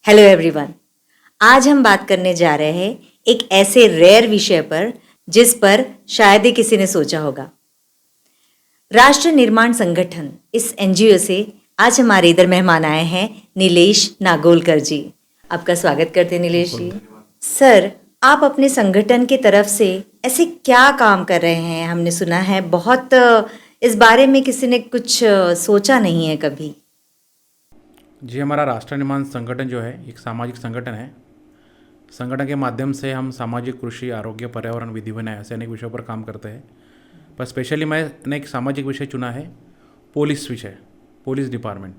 Hello everyone. आज हम बात करने जा रहे हैं एक ऐसे रेयर विषय पर जिस पर शायद ही किसी ने सोचा होगा। राष्ट्र निर्माण संगठन, इस एनजीओ से आज हमारे इधर मेहमान आए हैं नीलेश नागोलकर जी। आपका स्वागत करते हैं नीलेश जी। सर, आप अपने संगठन की तरफ से ऐसे क्या काम कर रहे हैं? हमने सुना है बहुत इस बारे में किसी ने कुछ सोचा नहीं है कभी। जी, हमारा राष्ट्र निर्माण संगठन जो है एक सामाजिक संगठन है। संगठन के माध्यम से हम सामाजिक, कृषि, आरोग्य, पर्यावरण, विधि विनय ऐसे अनेक विषयों पर काम करते हैं। पर स्पेशली मैंने एक सामाजिक विषय चुना है, पुलिस विषय, पुलिस डिपार्टमेंट।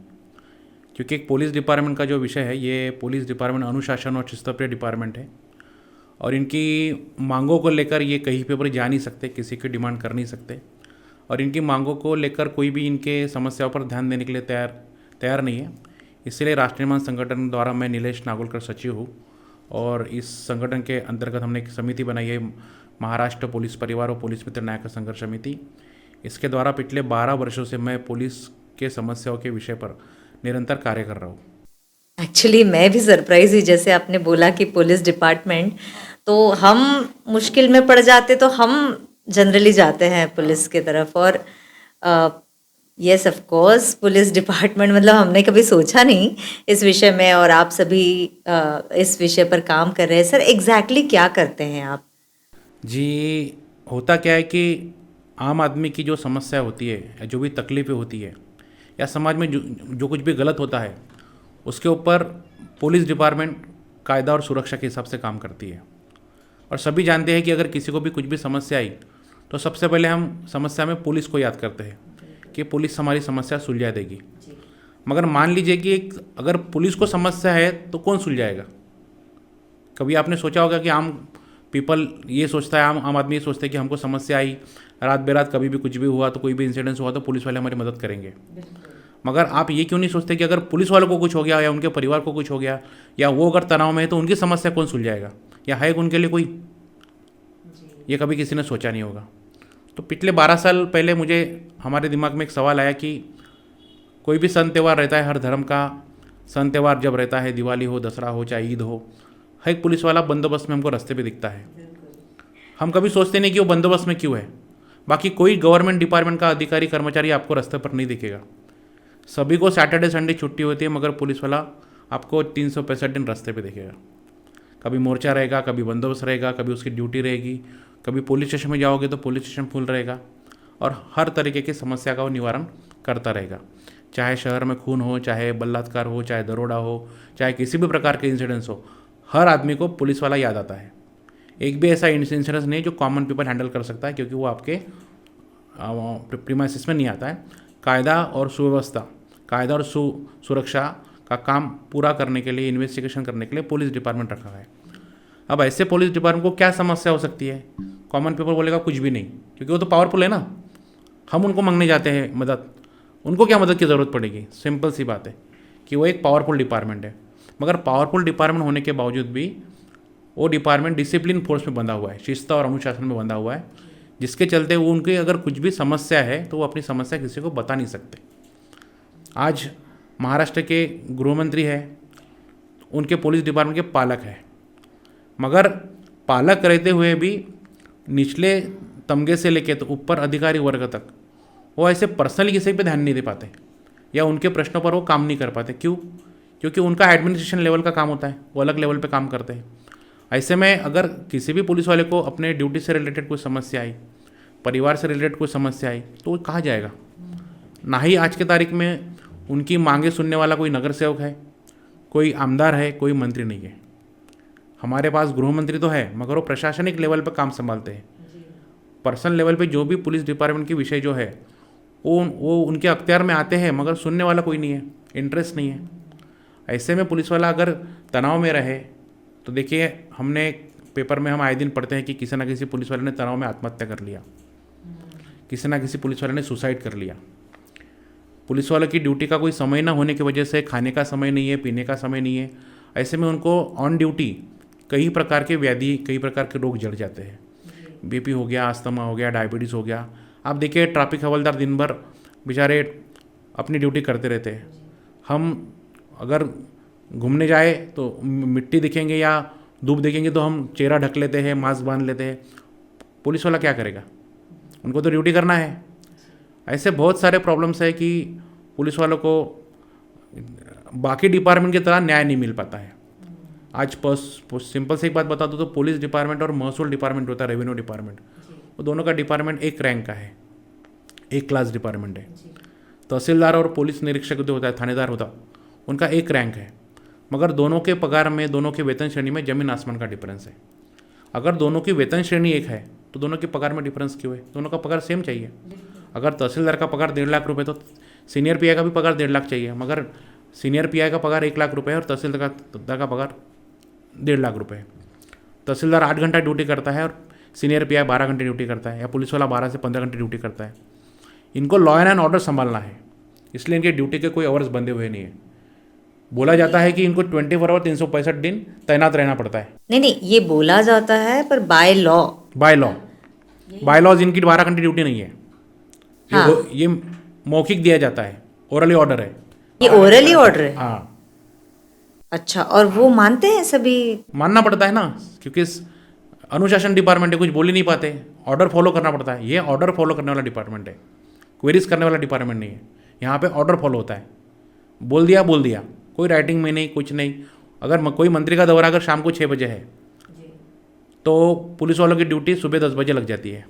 क्योंकि एक पुलिस डिपार्टमेंट का जो विषय है, ये पुलिस डिपार्टमेंट अनुशासन और शिस्तप्रिय डिपार्टमेंट है और इनकी मांगों को लेकर ये कहीं पे पर जा नहीं सकते, किसी की डिमांड कर नहीं सकते और इनकी मांगों को लेकर कोई भी इनके समस्याओं पर ध्यान देने के लिए तैयार नहीं है। इसलिए राष्ट्र निर्माण संगठन द्वारा मैं नीलेश नागोलकर सचिव हूँ और इस संगठन के अंतर्गत हमने एक समिति बनाई है, महाराष्ट्र पुलिस परिवार और पुलिस मित्र न्याय संघर्ष समिति। इसके द्वारा पिछले 12 वर्षों से मैं पुलिस के समस्याओं के विषय पर निरंतर कार्य कर रहा हूँ। एक्चुअली मैं भी सरप्राइज हुई जैसे आपने बोला कि पुलिस डिपार्टमेंट, तो हम मुश्किल में पड़ जाते तो हम जनरली जाते हैं पुलिस की तरफ। और yes of course police department मतलब हमने कभी सोचा नहीं इस विषय में, और आप सभी इस विषय पर काम कर रहे हैं। सर, एग्जैक्टली क्या करते हैं आप? जी, होता क्या है कि आम आदमी की जो समस्या होती है या जो भी तकलीफ़ें होती है या समाज में जो कुछ भी गलत होता है, उसके ऊपर पुलिस डिपार्टमेंट कायदा और सुरक्षा के हिसाब से काम करती है। और सभी जानते हैं कि अगर किसी को भी कुछ भी समस्या आई तो सबसे पहले हम समस्या में पुलिस को याद करते हैं कि पुलिस हमारी समस्या सुलझा देगी। मगर मान लीजिए कि अगर पुलिस को समस्या है तो कौन सुलझाएगा? कभी आपने सोचा होगा कि आम पीपल ये सोचता है, आम आदमी ये सोचता है कि हमको समस्या आई, रात बेरात कभी भी कुछ भी हुआ तो कोई भी इंसिडेंस हुआ तो पुलिस वाले हमारी मदद करेंगे। मगर आप ये क्यों नहीं सोचते कि अगर पुलिस वालों को कुछ हो गया या उनके परिवार को कुछ हो गया या वो अगर तनाव में है तो उनकी समस्या कौन सुलझाएगा, या है उनके लिए कोई? ये कभी किसी ने सोचा नहीं होगा। तो पिछले 12 साल पहले मुझे हमारे दिमाग में एक सवाल आया कि कोई भी सन त्यौहार रहता है, हर धर्म का सन त्यौहार जब रहता है, दिवाली हो, दसरा हो, चाहे ईद हो, हर एक पुलिस वाला बंदोबस्त में हमको रास्ते पे दिखता है। हम कभी सोचते नहीं कि वो बंदोबस्त में क्यों है। बाकी कोई गवर्नमेंट डिपार्टमेंट का अधिकारी कर्मचारी आपको रास्ते पर नहीं दिखेगा। सभी को सैटरडे संडे छुट्टी होती है, मगर पुलिस वाला आपको 365 दिन रास्ते पे दिखेगा। कभी मोर्चा रहेगा, कभी बंदोबस्त रहेगा, कभी उसकी ड्यूटी रहेगी, कभी पुलिस स्टेशन में जाओगे तो पुलिस स्टेशन फुल रहेगा और हर तरीके की समस्या का वो निवारण करता रहेगा। चाहे शहर में खून हो, चाहे बलात्कार हो, चाहे दरोड़ा हो, चाहे किसी भी प्रकार के इंसिडेंट्स हो, हर आदमी को पुलिस वाला याद आता है। एक भी ऐसा इंसिडेंस नहीं जो कॉमन पीपल हैंडल कर सकता है, क्योंकि वो आपके प्रीमाइसिस में नहीं आता है। कायदा और सुव्यवस्था, कायदा और सुरक्षा का काम पूरा करने के लिए, इन्वेस्टिगेशन करने के लिए पुलिस डिपार्टमेंट रखा है। अब ऐसे पुलिस डिपार्टमेंट को क्या समस्या हो सकती है? कॉमन पीपल बोलेगा कुछ भी नहीं, क्योंकि वो तो पावरफुल है ना। हम उनको मांगने जाते हैं मदद, उनको क्या मदद की ज़रूरत पड़ेगी? सिंपल सी बात है कि वो एक पावरफुल डिपार्टमेंट है। मगर पावरफुल डिपार्टमेंट होने के बावजूद भी वो डिपार्टमेंट डिसिप्लिन फोर्स में बंधा हुआ है, शिस्त और अनुशासन में बंधा हुआ है, जिसके चलते वो उनकी अगर कुछ भी समस्या है तो वो अपनी समस्या किसी को बता नहीं सकते। आज महाराष्ट्र के गृहमंत्री है, उनके पुलिस डिपार्टमेंट के पालक है, मगर पालक रहते हुए भी निचले तमगे से लेके तो ऊपर अधिकारी वर्ग तक वो ऐसे पर्सनली किसी पे ध्यान नहीं दे पाते या उनके प्रश्नों पर वो काम नहीं कर पाते। क्यों? क्योंकि उनका एडमिनिस्ट्रेशन लेवल का काम होता है, वो अलग लेवल पे काम करते हैं। ऐसे में अगर किसी भी पुलिस वाले को अपने ड्यूटी से रिलेटेड कोई समस्या आई, परिवार से रिलेटेड कोई समस्या आई, तो वो कहाँ जाएगा? ना ही आज के तारीख में उनकी मांगे सुनने वाला कोई नगर सेवक है, कोई आमदार है, कोई मंत्री नहीं है। हमारे पास गृह मंत्री तो है, मगर वो प्रशासनिक लेवल पर काम संभालते हैं। पर्सनल लेवल पे जो भी पुलिस डिपार्टमेंट के विषय जो है वो उनके अख्तियार में आते हैं, मगर सुनने वाला कोई नहीं है, इंटरेस्ट नहीं है। ऐसे में पुलिस वाला अगर तनाव में रहे तो देखिए, हमने पेपर में हम आए दिन पढ़ते हैं कि किसी ना किसी पुलिस वाले ने तनाव में आत्महत्या कर लिया, किसी ना किसी पुलिस वाले ने सुसाइड कर लिया। पुलिस वालों की ड्यूटी का कोई समय ना होने की वजह से खाने का समय नहीं है, पीने का समय नहीं है। ऐसे में उनको ऑन ड्यूटी कई प्रकार के व्याधि, कई प्रकार के रोग जड़ जाते हैं। बीपी हो गया, अस्थमा हो गया, डायबिटीज़ हो गया। आप देखिए, ट्रैफिक हवलदार दिन भर बेचारे अपनी ड्यूटी करते रहते हैं। हम अगर घूमने जाए तो मिट्टी दिखेंगे या धूप दिखेंगे तो हम चेहरा ढक लेते हैं, मास्क बांध लेते हैं। पुलिस वाला क्या करेगा? उनको तो ड्यूटी करना है। ऐसे बहुत सारे प्रॉब्लम्स है कि पुलिस वालों को बाकी डिपार्टमेंट की तरह न्याय नहीं मिल पाता है। आज सिंपल से एक बात बता दूँ तो पुलिस डिपार्टमेंट और महसूल डिपार्टमेंट होता है, रेवेन्यू डिपार्टमेंट, वो दोनों का डिपार्टमेंट एक रैंक का है, एक क्लास डिपार्टमेंट है। तहसीलदार और पुलिस निरीक्षक जो होता है, थानेदार होता, उनका एक रैंक है, मगर दोनों के पगार में, दोनों के वेतन श्रेणी में ज़मीन आसमान का डिफरेंस है। अगर दोनों की वेतन श्रेणी एक है तो दोनों के पगार में डिफरेंस क्यों है? दोनों का पगार सेम चाहिए। अगर तहसीलदार का पगार 1.5 लाख रुपये तो सीनियर पीआई का भी पगार 1.5 लाख चाहिए, मगर सीनियर पीआई का पगार 1 लाख रुपये है और तहसीलदार का पगार 1.5 लाख रुपये है। तहसीलदार 8 घंटा ड्यूटी करता है और सीनियर पीआई 12 घंटे ड्यूटी करता है, या पुलिस वाला 12 से 15 घंटे ड्यूटी करता है। इनको लॉ एंड ऑर्डर संभालना है, इसलिए इनके ड्यूटी के कोई आवर्स बंधे हुए नहीं है। बोला जाता है कि इनको 24 आवर 365 दिन तैनात रहना पड़ता है। नहीं, ये बोला जाता है, पर बाय लॉज इनकी 12 घंटे ड्यूटी नहीं है। हाँ। ये मौखिक दिया जाता है, ओरली ऑर्डर है। ये ओरली ऑर्डर है? हाँ, अच्छा, और वो मानते हैं सभी? मानना पड़ता है ना, क्योंकि अनुशासन डिपार्टमेंट है, कुछ बोल ही नहीं पाते, ऑर्डर फॉलो करना पड़ता है। ये ऑर्डर फॉलो करने वाला डिपार्टमेंट है, क्वेरीज करने वाला डिपार्टमेंट नहीं है। यहाँ पे ऑर्डर फॉलो होता है, बोल दिया, कोई राइटिंग में नहीं, कुछ नहीं। अगर कोई मंत्री का दौरा अगर शाम को 6 बजे है तो पुलिस वालों की ड्यूटी सुबह 10 बजे लग जाती है।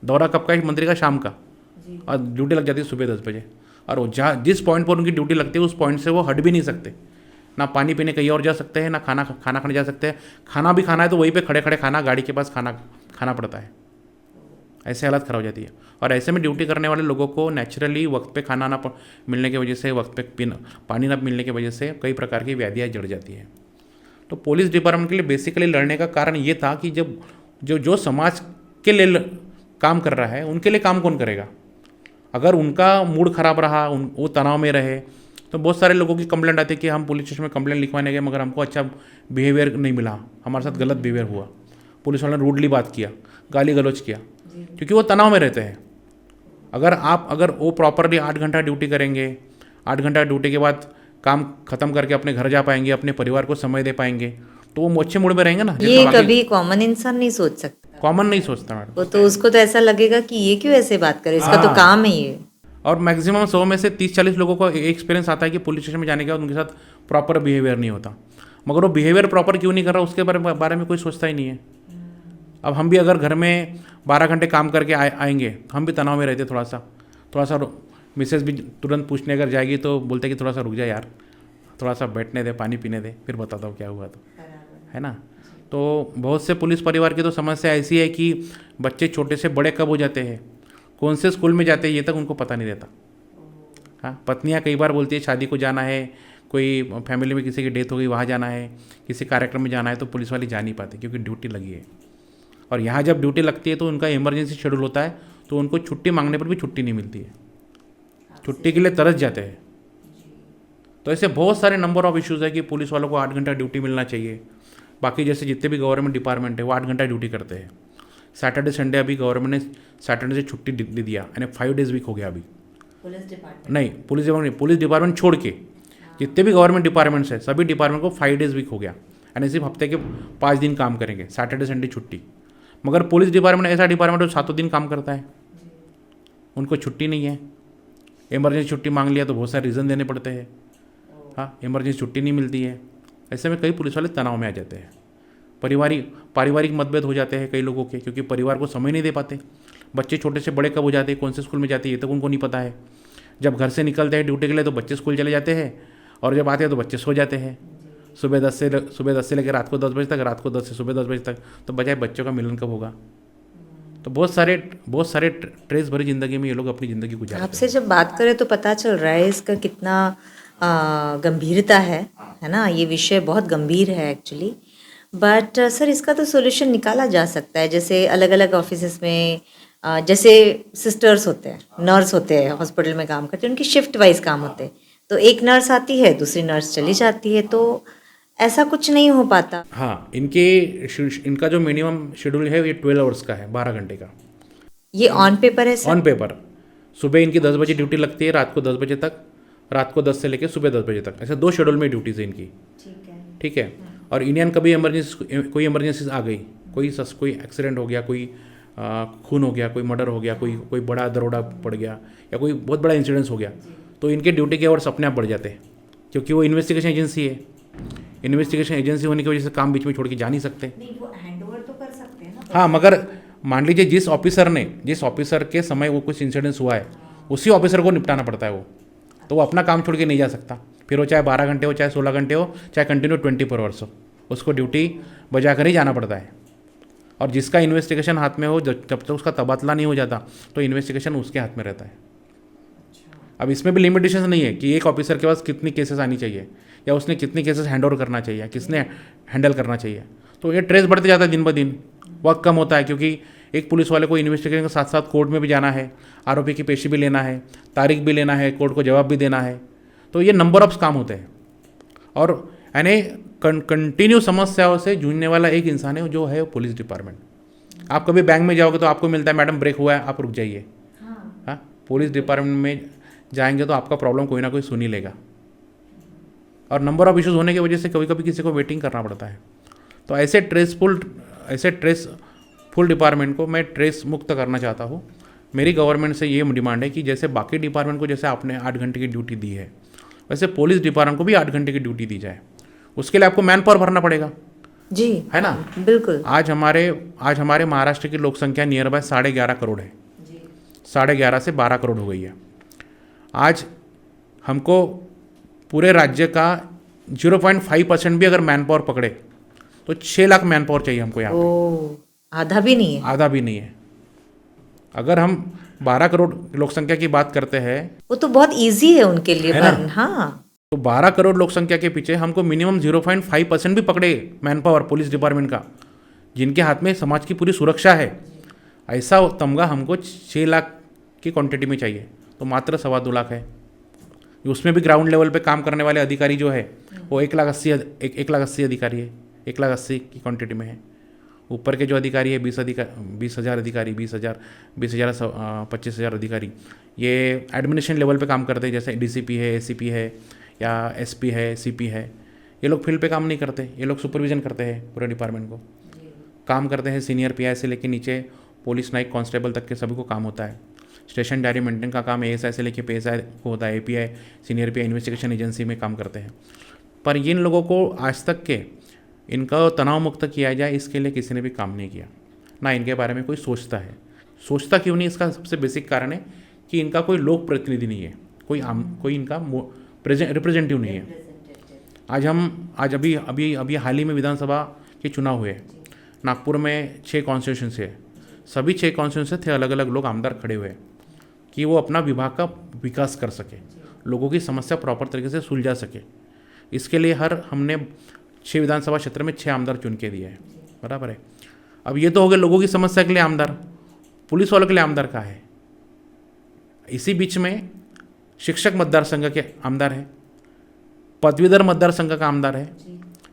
दौरा कब का है? मंत्री का शाम का, और ड्यूटी लग जाती है सुबह 10 बजे। और वो जिस पॉइंट पर उनकी ड्यूटी लगती है उस पॉइंट से वो हट भी नहीं सकते, ना पानी पीने कहीं और जा सकते हैं, ना खाना खाने जा सकते हैं। खाना भी खाना है तो वहीं पे खड़े खड़े खाना, गाड़ी के पास खाना पड़ता है। ऐसे हालत खराब हो जाती है। और ऐसे में ड्यूटी करने वाले लोगों को नेचुरली वक्त पे खाना ना मिलने की वजह से, वक्त पे पानी ना मिलने की वजह से कई प्रकार की व्याधियाँ जड़ जाती है। तो पुलिस डिपार्टमेंट के लिए बेसिकली लड़ने का कारण ये था कि जब जो समाज के लिए काम कर रहा है उनके लिए काम कौन करेगा? अगर उनका मूड खराब रहा, वो तनाव में रहे, तो बहुत सारे लोगों की कंप्लेंट आती है कि हम पुलिस स्टेशन में कंप्लेंट लिखवाने गए मगर हमको अच्छा बिहेवियर नहीं मिला, हमारे साथ गलत बिहेवियर हुआ, पुलिस वाले ने रूडली बात किया, गाली गलौज किया, क्योंकि वो तनाव में रहते हैं। अगर वो प्रॉपरली 8 घंटा ड्यूटी करेंगे, 8 घंटा ड्यूटी के बाद काम खत्म करके अपने घर जा पाएंगे, अपने परिवार को समय दे पाएंगे, तो वो अच्छे मूड में रहेंगे ना। ये कभी कॉमन इंसान नहीं सोच सकता। कॉमन नहीं सोचता मैडम। वो तो उसको तो ऐसा लगेगा कि ये क्यों ऐसे बात करे, इसका तो काम है ये। और मैक्सिमम 100 में से 30-40 लोगों को एक्सपीरियंस आता है कि पुलिस स्टेशन में जाने के बाद उनके साथ प्रॉपर बिहेवियर नहीं होता। मगर वो बिहेवियर प्रॉपर क्यों नहीं कर रहा उसके बारे में कोई सोचता ही नहीं है। अब हम भी अगर घर में 12 घंटे काम करके आएंगे, हम भी तनाव में रहते थोड़ा सा मिसेज भी तुरंत पूछने अगर जाएगी तो बोलते कि थोड़ा सा रुक जा यार, थोड़ा सा बैठने दे, पानी पीने दे, फिर बताता हूँ क्या हुआ, तो है ना। तो बहुत से पुलिस परिवार की तो समस्या ऐसी है कि बच्चे छोटे से बड़े कब हो जाते हैं, कौन से स्कूल में जाते हैं, ये तक उनको पता नहीं रहता। हाँ, पत्नियाँ कई बार बोलती है शादी को जाना है, कोई फैमिली में किसी की डेथ हो गई वहाँ जाना है, किसी कार्यक्रम में जाना है, तो पुलिस वाले जा नहीं पाते क्योंकि ड्यूटी लगी है। और यहाँ जब ड्यूटी लगती है तो उनका इमरजेंसी शेड्यूल होता है, तो उनको छुट्टी मांगने पर भी छुट्टी नहीं मिलती है, छुट्टी के लिए तरस जाते हैं। तो ऐसे बहुत सारे नंबर ऑफ इश्यूज़ है कि पुलिस वालों को 8 घंटा ड्यूटी मिलना चाहिए। बाकी जैसे जितने भी गवर्नमेंट डिपार्टमेंट है वो 8 घंटा ड्यूटी करते हैं। सैटरडे संडे अभी गवर्नमेंट ने सैटरडे से छुट्टी दे दिया, यानी 5 डेज वीक हो गया अभी। पुलिस डिपार्टमेंट छोड़ के जितने भी गवर्नमेंट डिपार्टमेंट्स है सभी डिपार्टमेंट को 5 डेज वीक हो गया, यानी सिर्फ हफ्ते के 5 दिन काम करेंगे, सैटरडे संडे छुट्टी। मगर पुलिस डिपार्टमेंट ऐसा डिपार्टमेंट जो 7 दिन काम करता है, उनको छुट्टी नहीं है। इमरजेंसी छुट्टी मांग लिया तो बहुत सारे रीज़न देने पड़ते हैं। हाँ, इमरजेंसी छुट्टी नहीं मिलती है। ऐसे में कई पुलिस वाले तनाव में आ जाते हैं, पारिवारिक मतभेद हो जाते हैं कई लोगों के, क्योंकि परिवार को समय नहीं दे पाते। बच्चे छोटे से बड़े कब हो जाते हैं, कौन से स्कूल में जाते हैं, ये तक उनको नहीं पता है। जब घर से निकलते हैं ड्यूटी के लिए तो बच्चे स्कूल चले जाते हैं, और जब आते हैं तो बच्चे सो जाते हैं। सुबह 10 से लेकर रात को 10 बजे तक, रात को 10 से सुबह 10 बजे तक, तो बजाय बच्चों का मिलन कब होगा। तो बहुत सारे ट्रेस भरी ज़िंदगी में ये लोग अपनी ज़िंदगी गुजारते हैं। आपसे जब बात करें तो पता चल रहा है इसका कितना गंभीरता है ना। ये विषय बहुत गंभीर है एक्चुअली। बट सर, इसका तो सॉल्यूशन निकाला जा सकता है। जैसे अलग अलग ऑफिसेस में जैसे सिस्टर्स होते हैं, नर्स होते हैं, हॉस्पिटल में काम करते हैं, उनकी शिफ्ट वाइज काम होते हैं। तो एक नर्स आती है, दूसरी नर्स चली जाती है, तो ऐसा कुछ नहीं हो पाता। हाँ, इनका जो मिनिमम शेड्यूल है ये 12 आवर्स का है, 12 घंटे का। ये ऑन पेपर है सर? On paper. सुबह इनकी 10 बजे ड्यूटी लगती है, रात को 10 बजे तक, रात को 10 से लेकर सुबह 10 बजे तक, ऐसे 2 शेड्यूल में ड्यूटीज़ है इनकी। ठीक है। ठीक है। और इंडियन कभी कोई इमरजेंसी आ गई, कोई एक्सीडेंट हो गया, कोई खून हो गया, कोई मर्डर हो गया, कोई बड़ा दरोड़ा पड़ गया, या कोई बहुत बड़ा इंसिडेंस हो गया, तो इनके ड्यूटी के आवर्स अपने आप बढ़ जाते हैं, क्योंकि वो इन्वेस्टिगेशन एजेंसी है। इन्वेस्टिगेशन एजेंसी होने की वजह से काम बीच में छोड़ के जा नहीं सकते। नहीं, वो हैंडओवर तो कर सकते हैं ना। हाँ, मगर मान लीजिए जिस ऑफिसर के समय वो कुछ इंसिडेंस हुआ है, उसी ऑफिसर को निपटाना पड़ता है वो, तो वो अपना काम छोड़ के नहीं जा सकता। फिर वो चाहे 12 घंटे हो, चाहे 16 घंटे हो, चाहे कंटिन्यू 24 आवर्स हो, उसको ड्यूटी बजा कर ही जाना पड़ता है। और जिसका इन्वेस्टिगेशन हाथ में हो, जब तक उसका तबादला नहीं हो जाता, तो इन्वेस्टिगेशन उसके हाथ में रहता है। अब इसमें भी लिमिटेशन नहीं है कि एक ऑफिसर के पास कितनी केसेस आनी चाहिए, या उसने कितनी केसेस हैंड ओवर करना चाहिए, किसने हैंडल करना चाहिए। तो ये ट्रेस बढ़ते जाता है दिन ब दिन, वक्त कम होता है, क्योंकि एक पुलिस वाले को इन्वेस्टिगेशन के साथ साथ कोर्ट में भी जाना है, आरोपी की पेशी भी लेना है, तारीख भी लेना है, कोर्ट को जवाब भी देना है। तो ये नंबर ऑफ काम होते हैं। और यानी कंटिन्यू समस्याओं से जूझने वाला एक इंसान है जो है पुलिस डिपार्टमेंट। आप कभी बैंक में जाओगे तो आपको मिलता है मैडम ब्रेक हुआ है, आप रुक जाइए। हाँ, पुलिस डिपार्टमेंट में जाएंगे तो आपका प्रॉब्लम कोई ना कोई सुन ही लेगा। और नंबर ऑफ इश्यूज होने की वजह से कभी कभी किसी को वेटिंग करना पड़ता है। तो ऐसे ट्रेसफुल डिपार्टमेंट को मैं ट्रेस मुक्त करना चाहता हूँ। मेरी गवर्नमेंट से ये डिमांड है कि जैसे बाकी डिपार्टमेंट को जैसे आपने 8 घंटे की ड्यूटी दी है, वैसे पुलिस डिपार्टमेंट को भी 8 घंटे की ड्यूटी दी जाए। उसके लिए आपको मैन पावर भरना पड़ेगा जी, है ना। बिल्कुल। आज हमारे महाराष्ट्र की लोक संख्या नियर बाय 11.5 करोड़ है। 11.5 से 12 करोड़ हो गई है। आज हमको पूरे राज्य का 0.5% भी अगर मैन पावर पकड़े तो 6 लाख मैन पावर चाहिए हमको यहाँ पे। ओ, आधा भी नहीं है। आधा भी नहीं है। अगर हम 12 करोड़ लोक संख्या की बात करते हैं, वो तो बहुत इजी है उनके लिए है ना? भरना। हाँ, तो 12 करोड़ लोक संख्या के पीछे हमको मिनिमम 0.5% भी पकड़े मैन पावर पुलिस डिपार्टमेंट का, जिनके हाथ में समाज की पूरी सुरक्षा है, ऐसा तमगा हमको 6 लाख की क्वांटिटी में चाहिए। तो मात्र 2.25 लाख है। उसमें भी ग्राउंड लेवल पे काम करने वाले अधिकारी जो है वो 1,80,000 अधिकारी है, 1,80,000 की क्वांटिटी में है। ऊपर के जो अधिकारी है 20,000 अधिकारी, 20,000 25,000 अधिकारी, ये एडमिनिस्ट्रेशन लेवल पे काम करते हैं, जैसे डीसीपी है, एसीपी है, या एसपी है, सीपी है। ये लोग फील्ड पे काम नहीं करते, ये लोग सुपरविजन करते हैं पूरे डिपार्टमेंट को। काम करते हैं सीनियर पीआई से लेकर नीचे पुलिस नाइक कांस्टेबल तक के सभी को काम होता है। स्टेशन डायरी मेंटेन का काम एएसआई से लेकर पीएसआई को होता है। API senior pi investigation agency में काम करते हैं। पर इन लोगों को आज तक के इनका तनाव मुक्त किया जाए, इसके लिए किसी ने भी काम नहीं किया, ना इनके बारे में कोई सोचता है। सोचता क्यों नहीं, इसका सबसे बेसिक कारण है कि इनका कोई लोक प्रतिनिधि नहीं है, कोई इनका रिप्रेजेंटेटिव नहीं है। आज अभी हाल ही में विधानसभा के चुनाव हुए। नागपुर में 6 कॉन्स्टिट्यूंसी है। सभी 6 कॉन्स्टिट्यूंसी थे अलग अलग लोग आमदार खड़े हुए कि वो अपना विभाग का विकास कर सके, लोगों की समस्या प्रॉपर तरीके से सुलझा सके। इसके लिए हमने 6 विधानसभा क्षेत्र में 6 आमदार चुन के दिए हैं, बराबर है। अब ये तो हो गए लोगों की समस्या के लिए आमदार, पुलिस वालों के लिए आमदार कहाँ है? इसी बीच में शिक्षक मतदार संघ के आमदार है, पदवीधर मतदार संघ का आमदार है।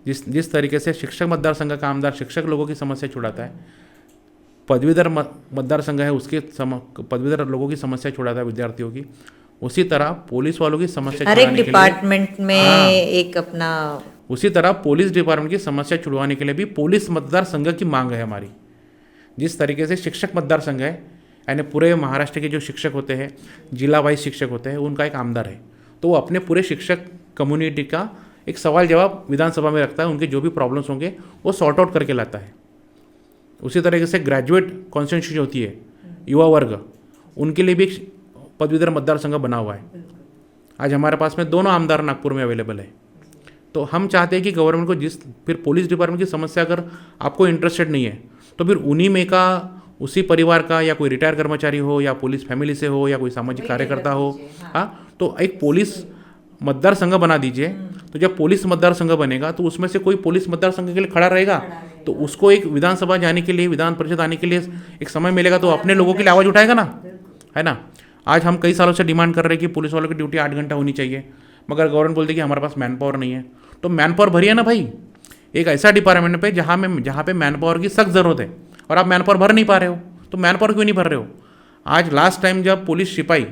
जिस तरीके से शिक्षक मतदार संघ का आमदार शिक्षक लोगों की समस्या छुड़ाता है, पदवीधर मतदार संघ है उसके पदवीधर लोगों की समस्या छुड़ाता है विद्यार्थियों की, उसी तरह पुलिस वालों की समस्या हर एक डिपार्टमेंट में एक अपना, उसी तरह पुलिस डिपार्टमेंट की समस्या छुड़वाने के लिए भी पुलिस मतदार संघ की मांग है हमारी। जिस तरीके से शिक्षक मतदार संघ है, यानी पूरे महाराष्ट्र के जो शिक्षक होते हैं, जिला वाइज शिक्षक होते हैं, उनका एक आमदार है, तो वो अपने पूरे शिक्षक कम्युनिटी का एक सवाल जवाब विधानसभा में रखता है। उनके जो भी प्रॉब्लम्स होंगे वो सॉर्ट आउट करके लाता है। उसी तरीके से ग्रेजुएट कॉन्स्टिट्यूंसी होती है, युवा वर्ग, उनके लिए भी एक पदवीधर मतदार संघ बना हुआ है। आज हमारे पास में दोनों आमदार नागपुर में अवेलेबल है। तो हम चाहते हैं कि गवर्नमेंट को फिर पुलिस डिपार्टमेंट की समस्या अगर आपको इंटरेस्टेड नहीं है, तो फिर उन्हीं में का उसी परिवार का या कोई रिटायर कर्मचारी हो, या पुलिस फैमिली से हो, या कोई सामाजिक कार्यकर्ता हो, हाँ, तो एक पुलिस मतदार संघ बना दीजिए। तो जब पुलिस मतदार संघ बनेगा तो उसमें से कोई पुलिस मतदार संघ के लिए खड़ा रहेगा, तो उसको एक विधानसभा जाने के लिए, विधान परिषद आने के लिए एक समय मिलेगा, तो अपने लोगों के लिए आवाज़ उठाएगा ना, है ना। आज हम कई सालों से डिमांड कर रहे हैं कि पुलिस वालों की ड्यूटी 8 घंटा होनी चाहिए, मगर गवर्नमेंट बोलती है कि हमारे पास मैन पावर नहीं है। तो मैन पावर भरिए ना भाई, एक ऐसा डिपार्टमेंट पे जहाँ पे मैन पावर की सख्त ज़रूरत है, और आप मैन पावर भर नहीं पा रहे हो, तो मैन पावर क्यों नहीं भर रहे हो? आज लास्ट टाइम जब पुलिस सिपाही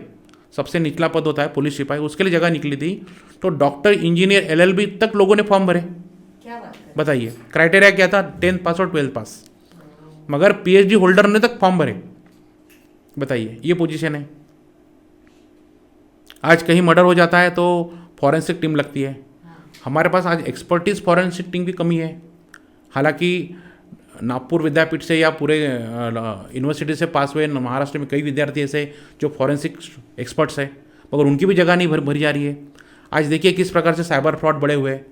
सबसे निचला पद होता है पुलिस सिपाही, उसके लिए जगह निकली थी, तो डॉक्टर, इंजीनियर, LLB तक लोगों ने फॉर्म भरे। क्या बात है? बताइए क्राइटेरिया क्या था? 10th पास और 12th पास, मगर PhD होल्डर ने तक फॉर्म भरे। बताइए, ये पोजीशन है। आज कहीं मर्डर हो जाता है तो फॉरेंसिक टीम लगती है। हमारे पास आज एक्सपर्टीज फॉरेंसिक टीम की कमी है। हालांकि नागपुर विद्यापीठ से या पूरे यूनिवर्सिटी से पास हुए महाराष्ट्र में कई विद्यार्थी ऐसे जो फॉरेंसिक एक्सपर्ट्स हैं, मगर उनकी भी जगह नहीं भरी जा रही है। आज देखिए किस प्रकार से साइबर फ्रॉड बढ़े हुए हैं।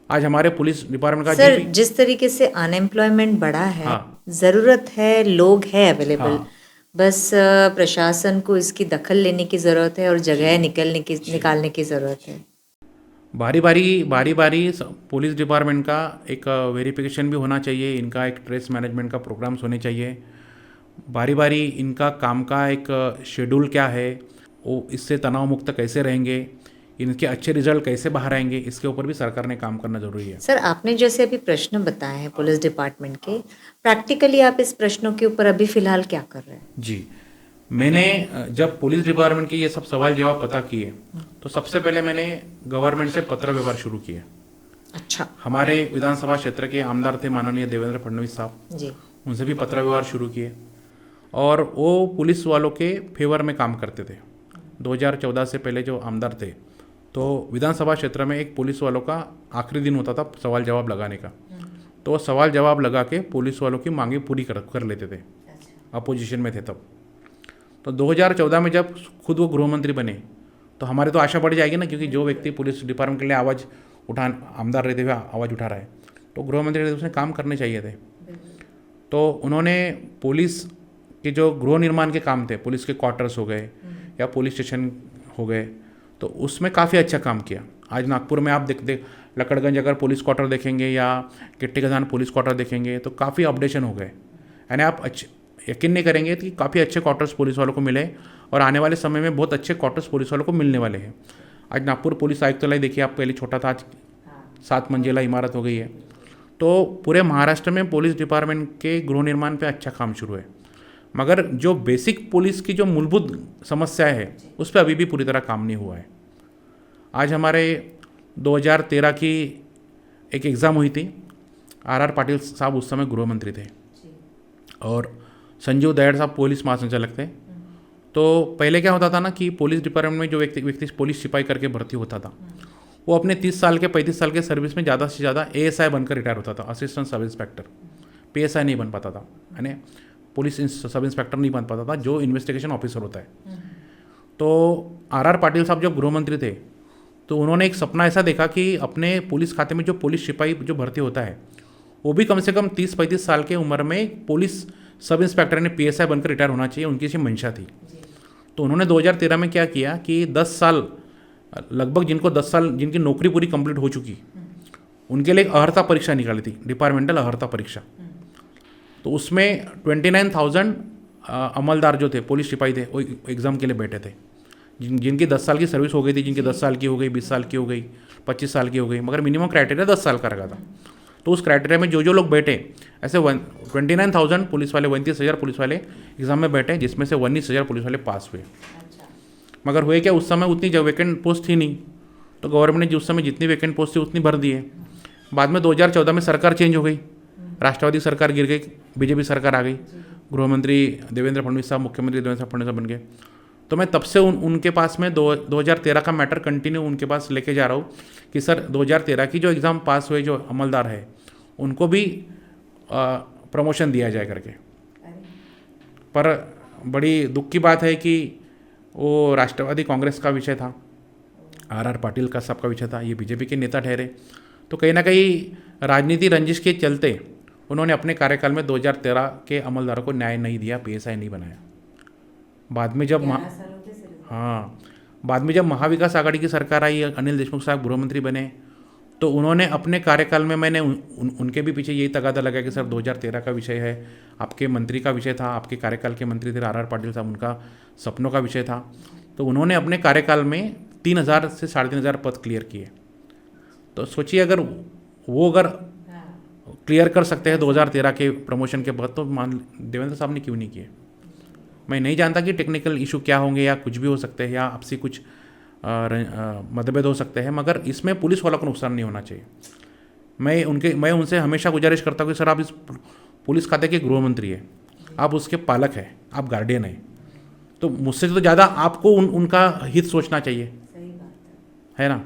आज हमारे पुलिस डिपार्टमेंट का सर, जिस तरीके से अनएम्प्लॉयमेंट बढ़ा है, हाँ। जरूरत है, लोग है अवेलेबल, हाँ। बस प्रशासन को इसकी दखल लेने की जरूरत है और जगह निकालने की जरूरत है। बारी बारी पुलिस डिपार्टमेंट का एक वेरिफिकेशन भी होना चाहिए, इनका एक ट्रेस मैनेजमेंट का प्रोग्राम्स होने चाहिए। बारी इनका काम का एक शेड्यूल क्या है, वो इससे तनाव मुक्त कैसे रहेंगे, इनके अच्छे रिजल्ट कैसे बाहर आएंगे, इसके ऊपर भी सरकार ने काम करना जरूरी है। सर, आपने जैसे अभी प्रश्न बताए हैं पुलिस डिपार्टमेंट के, प्रैक्टिकली आप इस प्रश्नों के ऊपर अभी फिलहाल क्या कर रहे हैं? जी, मैंने जब पुलिस डिपार्टमेंट के ये सब सवाल जवाब पता किए तो सबसे पहले मैंने गवर्नमेंट से पत्र व्यवहार शुरू किया। अच्छा हमारे विधानसभा क्षेत्र के आमदार थे माननीय देवेंद्र फडणवीस साहब, जी। उनसे भी पत्र व्यवहार शुरू किए और वो पुलिस वालों के फेवर में काम करते थे। 2014 से पहले जो आमदार थे, तो विधानसभा क्षेत्र में एक पुलिस वालों का आखिरी दिन होता था सवाल जवाब लगाने का, तो वो सवाल जवाब लगा के पुलिस वालों की मांगे पूरी कर लेते थे। अपोजिशन में थे तब। तो 2014 में जब खुद वो गृह मंत्री बने तो हमारे तो आशा बढ़ जाएगी ना, क्योंकि जो व्यक्ति पुलिस डिपार्टमेंट के लिए आमदार रहते हुए आवाज़ उठा रहा है, तो गृह मंत्री रहते उसने काम करने चाहिए थे। तो उन्होंने पुलिस के जो गृह निर्माण के काम थे, पुलिस के क्वार्टर्स हो गए या पुलिस स्टेशन हो गए, तो उसमें काफ़ी अच्छा काम किया। आज नागपुर में आप देख लकड़गंज अगर पुलिस क्वार्टर देखेंगे या किट्टी खदान पुलिस क्वार्टर देखेंगे तो काफ़ी अपडेशन हो गए। यानी आप यकीन नहीं करेंगे कि काफ़ी अच्छे क्वार्टर्स पुलिस वालों को मिले और आने वाले समय में बहुत अच्छे क्वार्टर्स पुलिस वालों को मिलने वाले हैं। आज नागपुर पुलिस आयुक्तालय देखिए आप, पहले छोटा था, आज 7 मंजिला इमारत हो गई है। तो पूरे महाराष्ट्र में पुलिस डिपार्टमेंट के गृह निर्माण पे अच्छा काम शुरू है, मगर जो बेसिक पुलिस की जो मूलभूत समस्या है उस पर अभी भी पूरी तरह काम नहीं हुआ है। आज हमारे 2013 की एक एग्ज़ाम हुई थी, RR पाटिल साहब उस समय गृह मंत्री थे और संजीव दयाड़ साहब पुलिस महासंचालक थे। तो पहले क्या होता था ना कि पुलिस डिपार्टमेंट में जो व्यक्ति पुलिस सिपाही करके भर्ती होता था, वो अपने 30 साल के 35 साल के सर्विस में ज़्यादा से ज़्यादा ASI बनकर रिटायर होता था, असिस्टेंट सब इंस्पेक्टर। PSI नहीं बन पाता था, यानी पुलिस सब इंस्पेक्टर नहीं बन पाता था, जो इन्वेस्टिगेशन ऑफिसर होता है। तो RR पाटिल साहब जब गृह मंत्री थे तो उन्होंने एक सपना ऐसा देखा कि अपने पुलिस खाते में जो पुलिस सिपाही जो भर्ती होता है वो भी कम से कम 30-35 साल की उम्र में पुलिस सब इंस्पेक्टर ने PSI बनकर रिटायर होना चाहिए, उनकी ऐसी मंशा थी। तो उन्होंने 2013 में क्या किया कि 10 साल लगभग जिनको 10 साल जिनकी नौकरी पूरी कंप्लीट हो चुकी, उनके लिए एक अर्हता परीक्षा निकाली थी, डिपार्टमेंटल अर्हता परीक्षा। तो उसमें 29,000 अमलदार जो थे, पुलिस सिपाही थे, वो एग्ज़ाम के लिए बैठे थे, जिनकी 10 साल की सर्विस हो गई थी, जिनकी 10 साल की हो गई, 20 साल की हो गई, 25 साल की हो गई, मगर मिनिमम क्राइटेरिया 10 साल का रखा था। तो उस क्राइटेरिया में जो लोग बैठे, ऐसे 29,000 पुलिस वाले, 29,000 पुलिस वाले एग्ज़ाम में बैठे, जिसमें से 19,000 पुलिस वाले पास हुए। मगर हुए क्या, उस समय उतनी वैकेंट पोस्ट थी नहीं, तो गवर्नमेंट ने उस समय जितनी वैकेंट पोस्ट थी उतनी भर दी है। बाद में 2014 में सरकार चेंज हो गई, राष्ट्रवादी सरकार गिर गई, BJP सरकार आ गई, गृह मंत्री देवेंद्र फडणवीस साहब, मुख्यमंत्री देवेंद्र फडणवीस साहब बन गए। तो मैं तब से उनके पास में 2013 का मैटर कंटिन्यू उनके पास लेके जा रहा हूँ कि सर 2013 की जो एग्ज़ाम पास हुए जो अमलदार है उनको भी प्रमोशन दिया जाए करके। पर बड़ी दुख की बात है कि वो राष्ट्रवादी कांग्रेस का विषय था, RR पाटिल का सबका विषय था, ये BJP के नेता ठहरे। तो कहीं ना कहीं राजनीति रंजिश के चलते उन्होंने अपने कार्यकाल में 2013 के अमलदारों को न्याय नहीं दिया, PSI नहीं बनाया। बाद में जब बाद में जब महाविकास आघाड़ी की सरकार आई, अनिल देशमुख साहब गृह मंत्री बने, तो उन्होंने अपने कार्यकाल में, मैंने उनके भी पीछे यही तगादा लगा कि सर 2013 का विषय है, आपके मंत्री का विषय था, आपके कार्यकाल के मंत्री थे RR पाटिल साहब, उनका सपनों का विषय था। तो उन्होंने अपने कार्यकाल में 3,000 से 3,500 पद क्लियर किए। तो सोचिए अगर क्लियर कर सकते हैं 2013 के प्रमोशन के बाद, तो मान देवेंद्र साहब ने क्यों नहीं किए। मैं नहीं जानता कि टेक्निकल इशू क्या होंगे या कुछ भी हो सकते हैं या आपसी कुछ मतभेद हो सकते हैं, मगर इसमें पुलिस वालों को नुकसान नहीं होना चाहिए। मैं उनसे हमेशा गुजारिश करता हूँ कि सर, आप इस पुलिस खाते के गृह मंत्री है, आप उसके पालक हैं, आप गार्डियन हैं, तो मुझसे तो ज़्यादा आपको उनका हित सोचना चाहिए, है ना।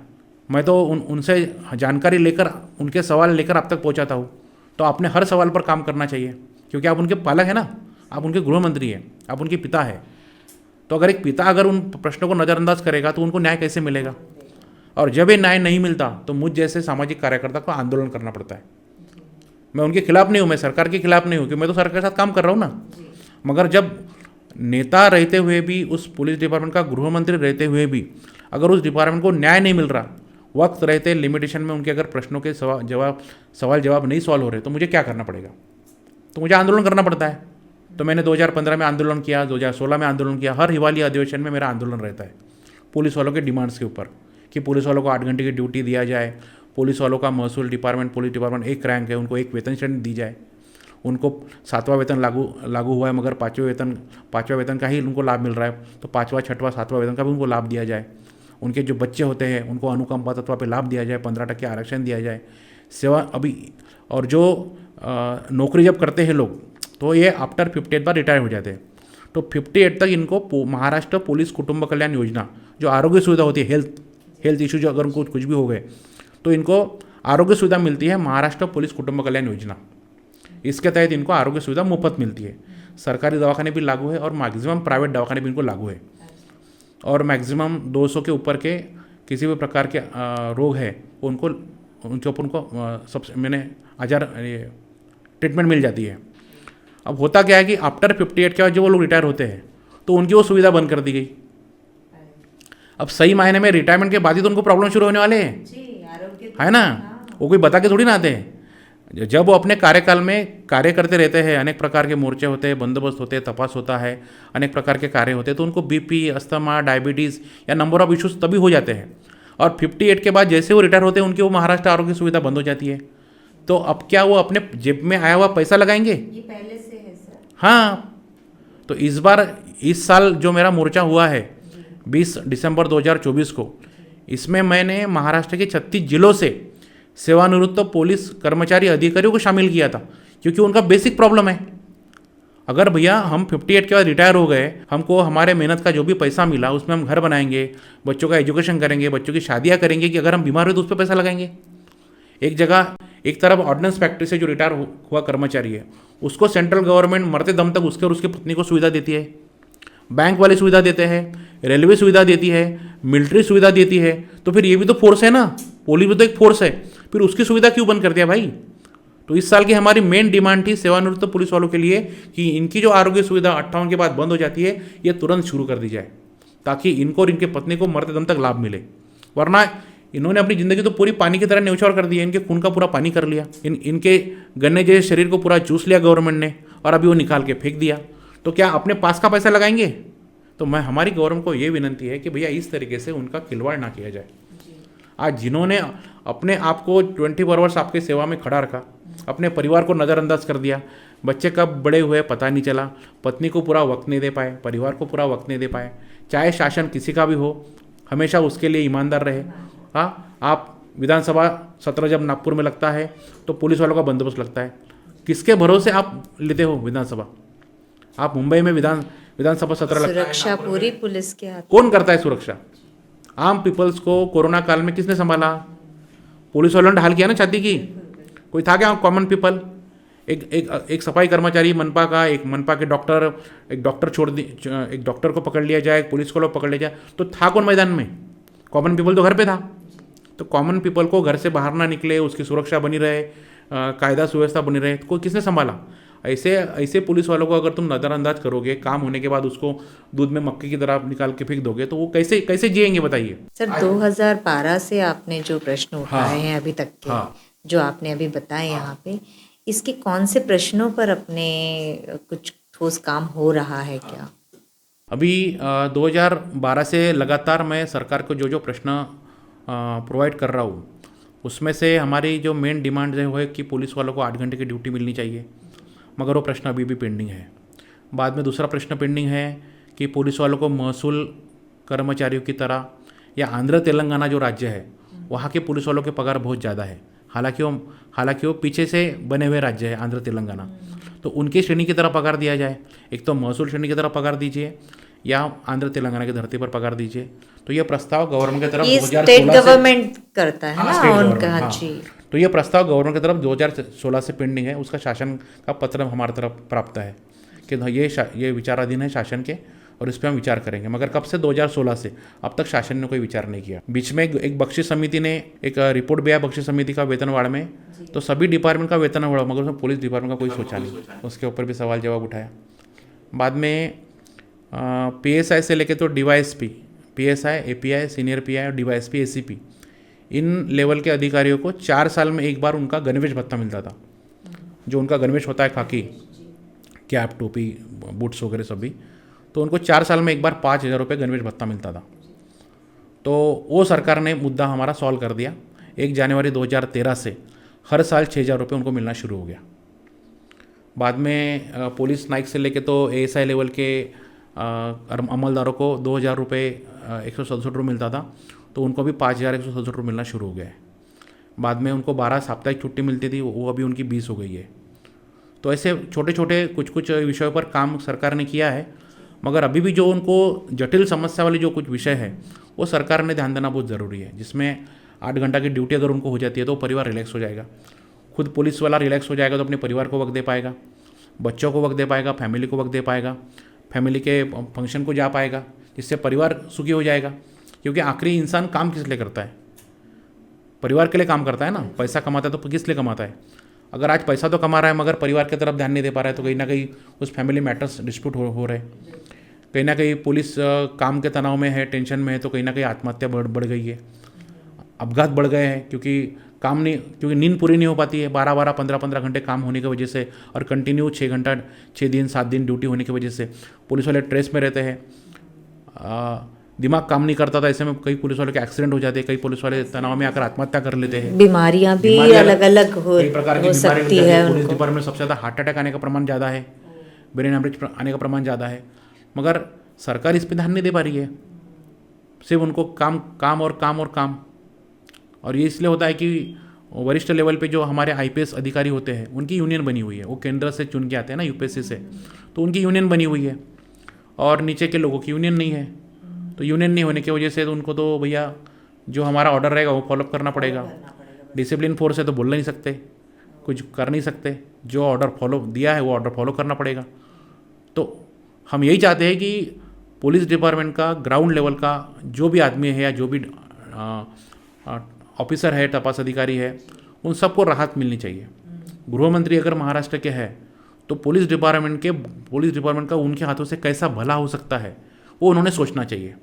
मैं तो उनसे जानकारी लेकर, उनके सवाल लेकर आप तक पहुंचाता हूँ, तो आपने हर सवाल पर काम करना चाहिए, क्योंकि आप उनके पालक हैं ना, आप उनके गृह मंत्री हैं, आप उनके पिता हैं। तो अगर एक पिता अगर उन प्रश्नों को नज़रअंदाज करेगा तो उनको न्याय कैसे मिलेगा? और जब ये न्याय नहीं मिलता तो मुझ जैसे सामाजिक कार्यकर्ता को आंदोलन करना पड़ता है। मैं उनके खिलाफ नहीं हूँ, मैं सरकार के खिलाफ नहीं हूँ, क्योंकि मैं तो सरकार के साथ काम कर रहा हूँ ना। मगर जब नेता रहते हुए भी, उस पुलिस डिपार्टमेंट का गृह मंत्री रहते हुए भी, अगर उस डिपार्टमेंट को न्याय नहीं मिल रहा, वक्त रहते लिमिटेशन में उनके अगर प्रश्नों के सवाल जवाब नहीं सॉल्व हो रहे, तो मुझे क्या करना पड़ेगा? तो मुझे आंदोलन करना पड़ता है। तो मैंने 2015 में आंदोलन किया, 2016 में आंदोलन किया। हर हिवाली अधिवेशन में मेरा आंदोलन रहता है पुलिस वालों के डिमांड्स के ऊपर, कि पुलिस वालों को 8 घंटे की ड्यूटी दिया जाए, पुलिस वालों का महसूल डिपार्टमेंट, पुलिस डिपार्टमेंट एक रैंक है, उनको एक वेतन श्रेणी दी जाए। उनको 7वां वेतन लागू हुआ है, मगर 5वें वेतन का ही उनको लाभ मिल रहा है, तो 5वां 6वां 7वां वेतन का भी उनको लाभ दिया जाए। उनके जो बच्चे होते हैं उनको अनुकंपा तत्व पे लाभ दिया जाए, 15% आरक्षण दिया जाए। सेवा अभी, और जो नौकरी जब करते हैं लोग, तो ये आफ्टर 58 बार रिटायर हो जाते हैं, तो 58 तक इनको महाराष्ट्र पुलिस कुटुंब कल्याण योजना, जो आरोग्य सुविधा होती है, हेल्थ इशू जो अगर उनको कुछ भी हो गए तो इनको आरोग्य सुविधा मिलती है, महाराष्ट्र पुलिस कुटुंब कल्याण योजना। इसके तहत इनको आरोग्य सुविधा मुफ्त मिलती है। सरकारी दवाखाने भी लागू है और मैक्सिमम प्राइवेट दवाखाने भी इनको लागू है। और मैक्सिमम 200 के ऊपर के किसी भी प्रकार के रोग है उनके ऊपर उनको सबसे ट्रीटमेंट मिल जाती है। अब होता क्या है कि आफ्टर 58 के बाद जो वो लोग रिटायर होते हैं तो उनकी वो सुविधा बंद कर दी गई। अब सही मायने में रिटायरमेंट के बाद ही तो उनको प्रॉब्लम शुरू होने वाले हैं, है ना। वो कोई बता के थोड़ी ना आते हैं। जब वो अपने कार्यकाल में कार्य करते रहते हैं, अनेक प्रकार के मोर्चे होते हैं, बंदोबस्त होते हैं, तपास होता है, अनेक प्रकार के कार्य होते हैं, तो उनको बीपी, अस्थमा, डायबिटीज़ या नंबर ऑफ इश्यूज तभी हो जाते हैं। और 58 के बाद जैसे वो रिटायर होते हैं उनकी वो महाराष्ट्र आरोग्य सुविधा बंद हो जाती है। तो अब क्या वो अपने जेब में आया हुआ पैसा लगाएंगे? ये पहले से है सर। हाँ, तो इस साल जो मेरा मोर्चा हुआ है 20 दिसंबर 2024 को, इसमें मैंने महाराष्ट्र के 36 जिलों से सेवानिवृत्त पुलिस कर्मचारी अधिकारियों को शामिल किया था, क्योंकि उनका बेसिक प्रॉब्लम है। अगर भैया हम 58 के बाद रिटायर हो गए, हमको हमारे मेहनत का जो भी पैसा मिला उसमें हम घर बनाएंगे, बच्चों का एजुकेशन करेंगे, बच्चों की शादियाँ करेंगे, कि अगर हम बीमार हुए तो उस पर पैसा लगाएंगे? एक तरफ ऑर्डिनेंस फैक्ट्री से जो रिटायर हुआ कर्मचारी है उसको सेंट्रल गवर्नमेंट मरते दम तक उसके और उसकी पत्नी को सुविधा देती है, बैंक वाली सुविधा देते हैं, रेलवे सुविधा देती है, मिलिट्री सुविधा देती है। तो फिर ये भी तो फोर्स है ना, पुलिस भी तो एक फोर्स है, फिर उसकी सुविधा क्यों बंद कर दिया भाई? तो इस साल की हमारी मेन डिमांड थी सेवानिवृत्त पुलिस वालों के लिए कि इनकी जो आरोग्य सुविधा 58 के बाद बंद हो जाती है, ये तुरंत शुरू कर दी जाए, ताकि इनको और इनके पत्नी को मरते दम तक लाभ मिले। वरना इन्होंने अपनी ज़िंदगी तो पूरी पानी की तरह न्यौछावर कर दी है, इनके खून का पूरा पानी कर लिया, इनके गन्ने जैसे शरीर को पूरा चूस लिया गवर्नमेंट ने, और अभी वो निकाल के फेंक दिया। तो क्या अपने पास का पैसा लगाएंगे? तो हमारी गवर्नमेंट को ये विनंती है कि भैया इस तरीके से उनका खिलवाड़ ना किया जाए। आज जिन्होंने अपने आप को 24 आवर्स आपकी सेवा में खड़ा रखा, अपने परिवार को नज़रअंदाज कर दिया, बच्चे कब बड़े हुए पता नहीं चला, पत्नी को पूरा वक्त नहीं दे पाए, परिवार को पूरा वक्त नहीं दे पाए, चाहे शासन किसी का भी हो हमेशा उसके लिए ईमानदार रहे। हाँ, आप विधानसभा सत्र जब नागपुर में लगता है तो पुलिस वालों का बंदोबस्त लगता है, किसके भरोसे आप लेते हो विधानसभा? आप मुंबई में विधानसभा सत्र लगता है, सुरक्षा पूरी पुलिस के हाथ। कौन करता है सुरक्षा? आम पीपल्स को कोरोना काल में किसने संभाला? पुलिस वालों ने ढाल किया ना छाती की। कोई था क्या कॉमन पीपल? एक सफाई कर्मचारी मनपा का, एक मनपा के डॉक्टर, एक डॉक्टर को पकड़ लिया जाए, पुलिस को लोग पकड़ लिया जाए, तो था कौन मैदान में? कॉमन पीपल तो घर पे था। तो कॉमन पीपल को घर से बाहर ना निकले, उसकी सुरक्षा बनी रहे, कायदा सुव्यवस्था बनी रहे, तो कोई किसने संभाला? ऐसे पुलिस वालों को अगर तुम नज़रअंदाज करोगे, काम होने के बाद उसको दूध में मक्के की तरह निकाल के फेंक दोगे, तो वो कैसे जिएंगे बताइए? सर 2012 से आपने जो प्रश्न उठाए हैं अभी तक के, जो आपने अभी बताए यहाँ पे, इसके कौन से प्रश्नों पर अपने कुछ ठोस काम हो रहा है क्या? अभी 2012 से लगातार मैं सरकार को जो प्रश्न प्रोवाइड कर रहा हूँ, उसमें से हमारी जो मेन डिमांड है वो है कि पुलिस वालों को 8 घंटे की ड्यूटी मिलनी चाहिए, मगर वो प्रश्न अभी भी पेंडिंग है। बाद में दूसरा प्रश्न पेंडिंग है कि पुलिस वालों को महसूल कर्मचारियों की तरह या आंध्र तेलंगाना जो राज्य है वहाँ के पुलिस वालों के पगार बहुत ज़्यादा है। हालांकि वो पीछे से बने हुए राज्य है आंध्र तेलंगाना, तो उनकी श्रेणी की तरह पगार दिया जाए। एक तो महसूल श्रेणी की तरह पगार दीजिए या आंध्र तेलंगाना की धरती पर पगार दीजिए। तो ये प्रस्ताव गवर्नमेंट की तरफ ये 2016 स्टेट से गवर्नमेंट करता है ना स्टेट उनका। गवर्नमेंट, हाँ। जी। तो ये प्रस्ताव गवर्नमेंट की तरफ 2016 से पेंडिंग है। उसका शासन का पत्र हमारी तरफ प्राप्त है कि ये विचाराधीन है शासन के और इस पर हम विचार करेंगे। मगर कब से? 2016 से अब तक शासन ने कोई विचार नहीं किया। बीच में एक बख्शी समिति ने एक रिपोर्ट भी आया बख्शी समिति का वेतनवाड़ में, तो सभी डिपार्टमेंट का वेतन बढ़ा, मगर उसमें पुलिस डिपार्टमेंट का कोई सोचा नहीं। उसके ऊपर भी सवाल जवाब उठाया। बाद में PSI से लेके तो DYSP, PSI, API, senior PI और DYSP, ACP, इन लेवल के अधिकारियों को 4 साल में एक बार उनका गणवेश भत्ता मिलता था। जो उनका गणवेश होता है खाकी, कैप, टोपी, बूट्स वगैरह सभी, तो उनको 4 साल में एक बार 5,000 रुपये गणवेश भत्ता मिलता था। तो वो सरकार ने मुद्दा हमारा सॉल्व कर दिया। 1 जनवरी 2013 से हर साल 6,000 रुपये उनको मिलना शुरू हो गया। बाद में पुलिस नाइक से लेके तो ASI लेवल के अमलदारों को 2,000 रुपये 167 रुपये मिलता था, तो उनको भी 5,167 रुपये मिलना शुरू हो गया है। बाद में उनको 12 साप्ताहिक छुट्टी मिलती थी, वो अभी उनकी 20 हो गई है। तो ऐसे छोटे छोटे कुछ विषयों पर काम सरकार ने किया है, मगर अभी भी जो उनको जटिल समस्या वाली जो कुछ विषय है वो सरकार ने ध्यान देना बहुत ज़रूरी है। जिसमें 8 घंटा की ड्यूटी अगर उनको हो जाती है तो परिवार रिलैक्स हो जाएगा। खुद पुलिस वाला रिलैक्स हो जाएगा तो अपने परिवार को वक्त दे पाएगा, बच्चों को वक्त दे पाएगा, फैमिली को वक्त दे पाएगा, फैमिली के फंक्शन को जा पाएगा, जिससे परिवार सुखी हो जाएगा। क्योंकि आखिरी इंसान काम किस लिए करता है? परिवार के लिए काम करता है ना। पैसा कमाता है तो किस लिए कमाता है? अगर आज पैसा तो कमा रहा है मगर परिवार की तरफ ध्यान नहीं दे पा रहा है, तो कहीं ना कहीं उस फैमिली मैटर्स डिस्प्यूट हो रहे हैं। कहीं ना कहीं पुलिस काम के तनाव में है, टेंशन में है, तो कहीं ना कहीं आत्महत्या बढ़ गई है, अपघात बढ़ गए हैं। क्योंकि नींद पूरी नहीं हो पाती है, 12-12, 15-15 घंटे काम होने की वजह से, और कंटिन्यू 6 घंटा 6 दिन 7 दिन ड्यूटी होने की वजह से पुलिस वाले स्ट्रेस में रहते हैं। दिमाग काम नहीं करता था, ऐसे में कई पुलिस वालों के एक्सीडेंट हो जाते हैं, कई पुलिस वाले तनाव में आकर आत्महत्या कर लेते हैं। बीमारियां भी अलग अलग हो सकती है। पुलिस डिपार्टमेंट में सबसे ज़्यादा हार्ट अटैक आने का प्रमाण ज़्यादा है, ब्रेन हेमरेज आने का प्रमाण ज़्यादा है, मगर सरकार इस पर ध्यान नहीं दे पा रही है। सिर्फ उनको काम। और ये इसलिए होता है कि वरिष्ठ लेवल पे जो हमारे IPS अधिकारी होते हैं उनकी यूनियन बनी हुई है। वो केंद्र से चुन के आते हैं ना, UPSC से, तो उनकी यूनियन बनी हुई है और नीचे के लोगों की यूनियन नहीं है। तो यूनियन नहीं होने की वजह से तो उनको तो भैया जो हमारा ऑर्डर रहेगा वो फॉलोअप करना पड़ेगा। डिसिप्लिन फोर्स है तो बोल नहीं सकते, कुछ कर नहीं सकते। जो ऑर्डर फॉलो दिया है वो ऑर्डर फॉलो करना पड़ेगा। तो हम यही चाहते हैं कि पुलिस डिपार्टमेंट का ग्राउंड लेवल का जो भी आदमी है या जो भी ऑफिसर है, तपास अधिकारी है, उन सबको राहत मिलनी चाहिए। गृह मंत्री अगर महाराष्ट्र के हैं तो पुलिस डिपार्टमेंट का उनके हाथों से कैसा भला हो सकता है वो उन्होंने सोचना चाहिए।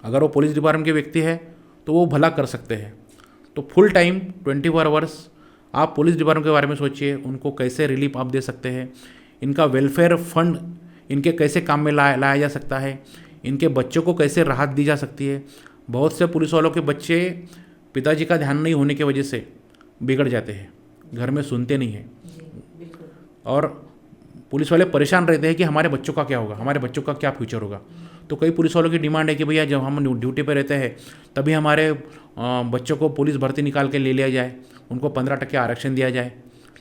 अगर वो पुलिस डिपार्टमेंट के व्यक्ति है तो वो भला कर सकते हैं। तो फुल टाइम 24 आवर्स आप पुलिस डिपार्टमेंट के बारे में सोचिए, उनको कैसे रिलीफ आप दे सकते हैं, इनका वेलफेयर फंड इनके कैसे काम में लाया जा सकता है, इनके बच्चों को कैसे राहत दी जा सकती है। बहुत से पुलिस वालों के बच्चे पिताजी का ध्यान नहीं होने की वजह से बिगड़ जाते हैं, घर में सुनते नहीं हैं, और पुलिस वाले परेशान रहते हैं कि हमारे बच्चों का क्या होगा, हमारे बच्चों का क्या फ्यूचर होगा। तो कई पुलिस वालों की डिमांड है कि भैया जब हम ड्यूटी पे रहते हैं तभी हमारे बच्चों को पुलिस भर्ती निकाल के ले लिया जाए, उनको 15% आरक्षण दिया जाए,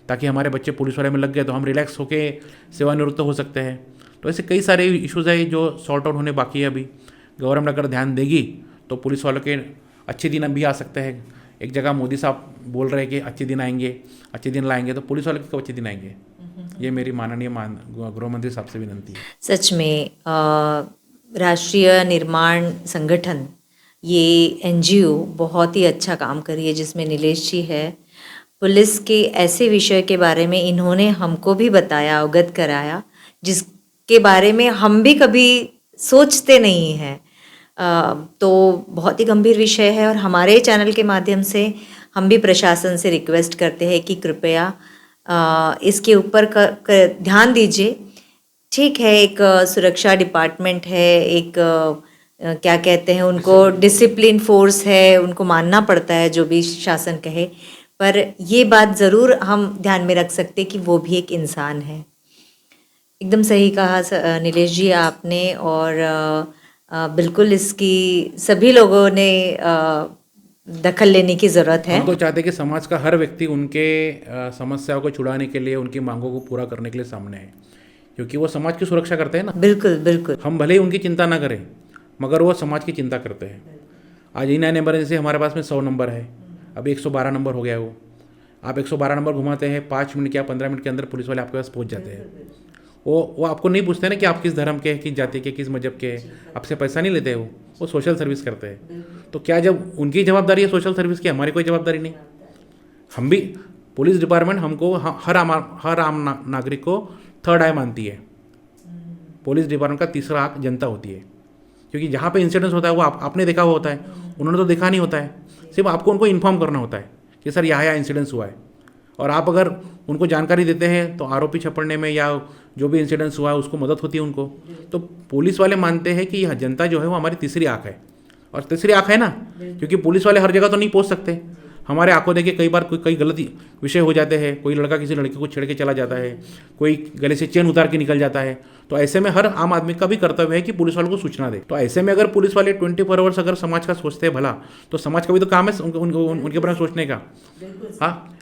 ताकि हमारे बच्चे पुलिस वाले में लग गए तो हम रिलैक्स होकर सेवानिवृत्त हो सकते हैं। तो ऐसे कई सारे इश्यूज़ है जो सॉर्ट आउट होने बाकी है। अभी गवर्नमेंट अगर ध्यान देगी तो पुलिस वालों के अच्छे दिन भी आ सकते हैं। एक जगह मोदी साहब बोल रहे हैं कि अच्छे दिन आएंगे, अच्छे दिन लाएंगे, तो पुलिस वालों के कब अच्छे दिन आएंगे? ये मेरी माननीय गृह मंत्री साहब से विनंती है। सच में राष्ट्रीय निर्माण संगठन ये NGO बहुत ही अच्छा काम कर रही है, जिसमें नीलेश जी है। पुलिस के ऐसे विषय के बारे में इन्होंने हमको भी बताया, अवगत कराया, जिसके बारे में हम भी कभी सोचते नहीं हैं। तो बहुत ही गंभीर विषय है और हमारे चैनल के माध्यम से हम भी प्रशासन से रिक्वेस्ट करते हैं कि कृपया इसके ऊपर ध्यान दीजिए। ठीक है, एक सुरक्षा डिपार्टमेंट है, एक क्या कहते हैं उनको, डिसिप्लिन फोर्स है, उनको मानना पड़ता है जो भी शासन कहे, पर ये बात ज़रूर हम ध्यान में रख सकते कि वो भी एक इंसान है। एकदम सही कहा नीलेश जी आपने। और बिल्कुल इसकी सभी लोगों ने दखल लेने की ज़रूरत है। हम तो चाहते हैं कि समाज का हर व्यक्ति उनके समस्याओं को छुड़ाने के लिए, उनकी मांगों को पूरा करने के लिए सामने है, क्योंकि वो समाज की सुरक्षा करते हैं ना। बिल्कुल बिल्कुल। हम भले ही उनकी चिंता ना करें, मगर वो समाज की चिंता करते हैं। आज इन इमरजेंसी हमारे पास में 100 नंबर है, अभी 112 नंबर हो गया है वो। आप 112 नंबर घुमाते हैं, 5 मिनट या 15 मिनट के अंदर पुलिस वाले आपके पास पहुंच जाते हैं। वो आपको नहीं पूछते ना कि आप किस धर्म के हैं, किस जाति के, किस मजहब के हैं, आपसे पैसा नहीं लेते वो सोशल सर्विस करते हैं। तो क्या जब उनकी जवाबदारी है सोशल सर्विस की, हमारी कोई जवाबदारी नहीं? हम भी, पुलिस डिपार्टमेंट हमको हर आम नागरिक को थर्ड आई मानती है। पुलिस डिपार्टमेंट का तीसरा आँख जनता होती है, क्योंकि जहाँ पे इंसिडेंस होता है वो आपने देखा हुआ होता है, उन्होंने तो देखा नहीं होता है। सिर्फ आपको उनको इन्फॉर्म करना होता है कि सर यहाँ इंसिडेंस हुआ है, और आप अगर उनको जानकारी देते हैं तो आरोपी छपड़ने में या जो भी इंसिडेंस हुआ है उसको मदद होती है उनको। तो पुलिस वाले मानते हैं कि यह जनता जो है वो हमारी तीसरी आँख है, और तीसरी आँख है ना, क्योंकि पुलिस वाले हर जगह तो नहीं पहुँच सकते। हमारे आंखों देखे कई बार कई गलत विषय हो जाते हैं, कोई लड़का किसी लड़की को छेड़ के चला जाता है, कोई गले से चेन उतार के निकल जाता है। तो ऐसे में हर आम आदमी का भी कर्तव्य है कि पुलिस वालों को सूचना दे। तो ऐसे में अगर पुलिस वाले 24 आवर्स अगर समाज का सोचते हैं भला, तो समाज का भी तो काम है उनके बारे में सोचने का।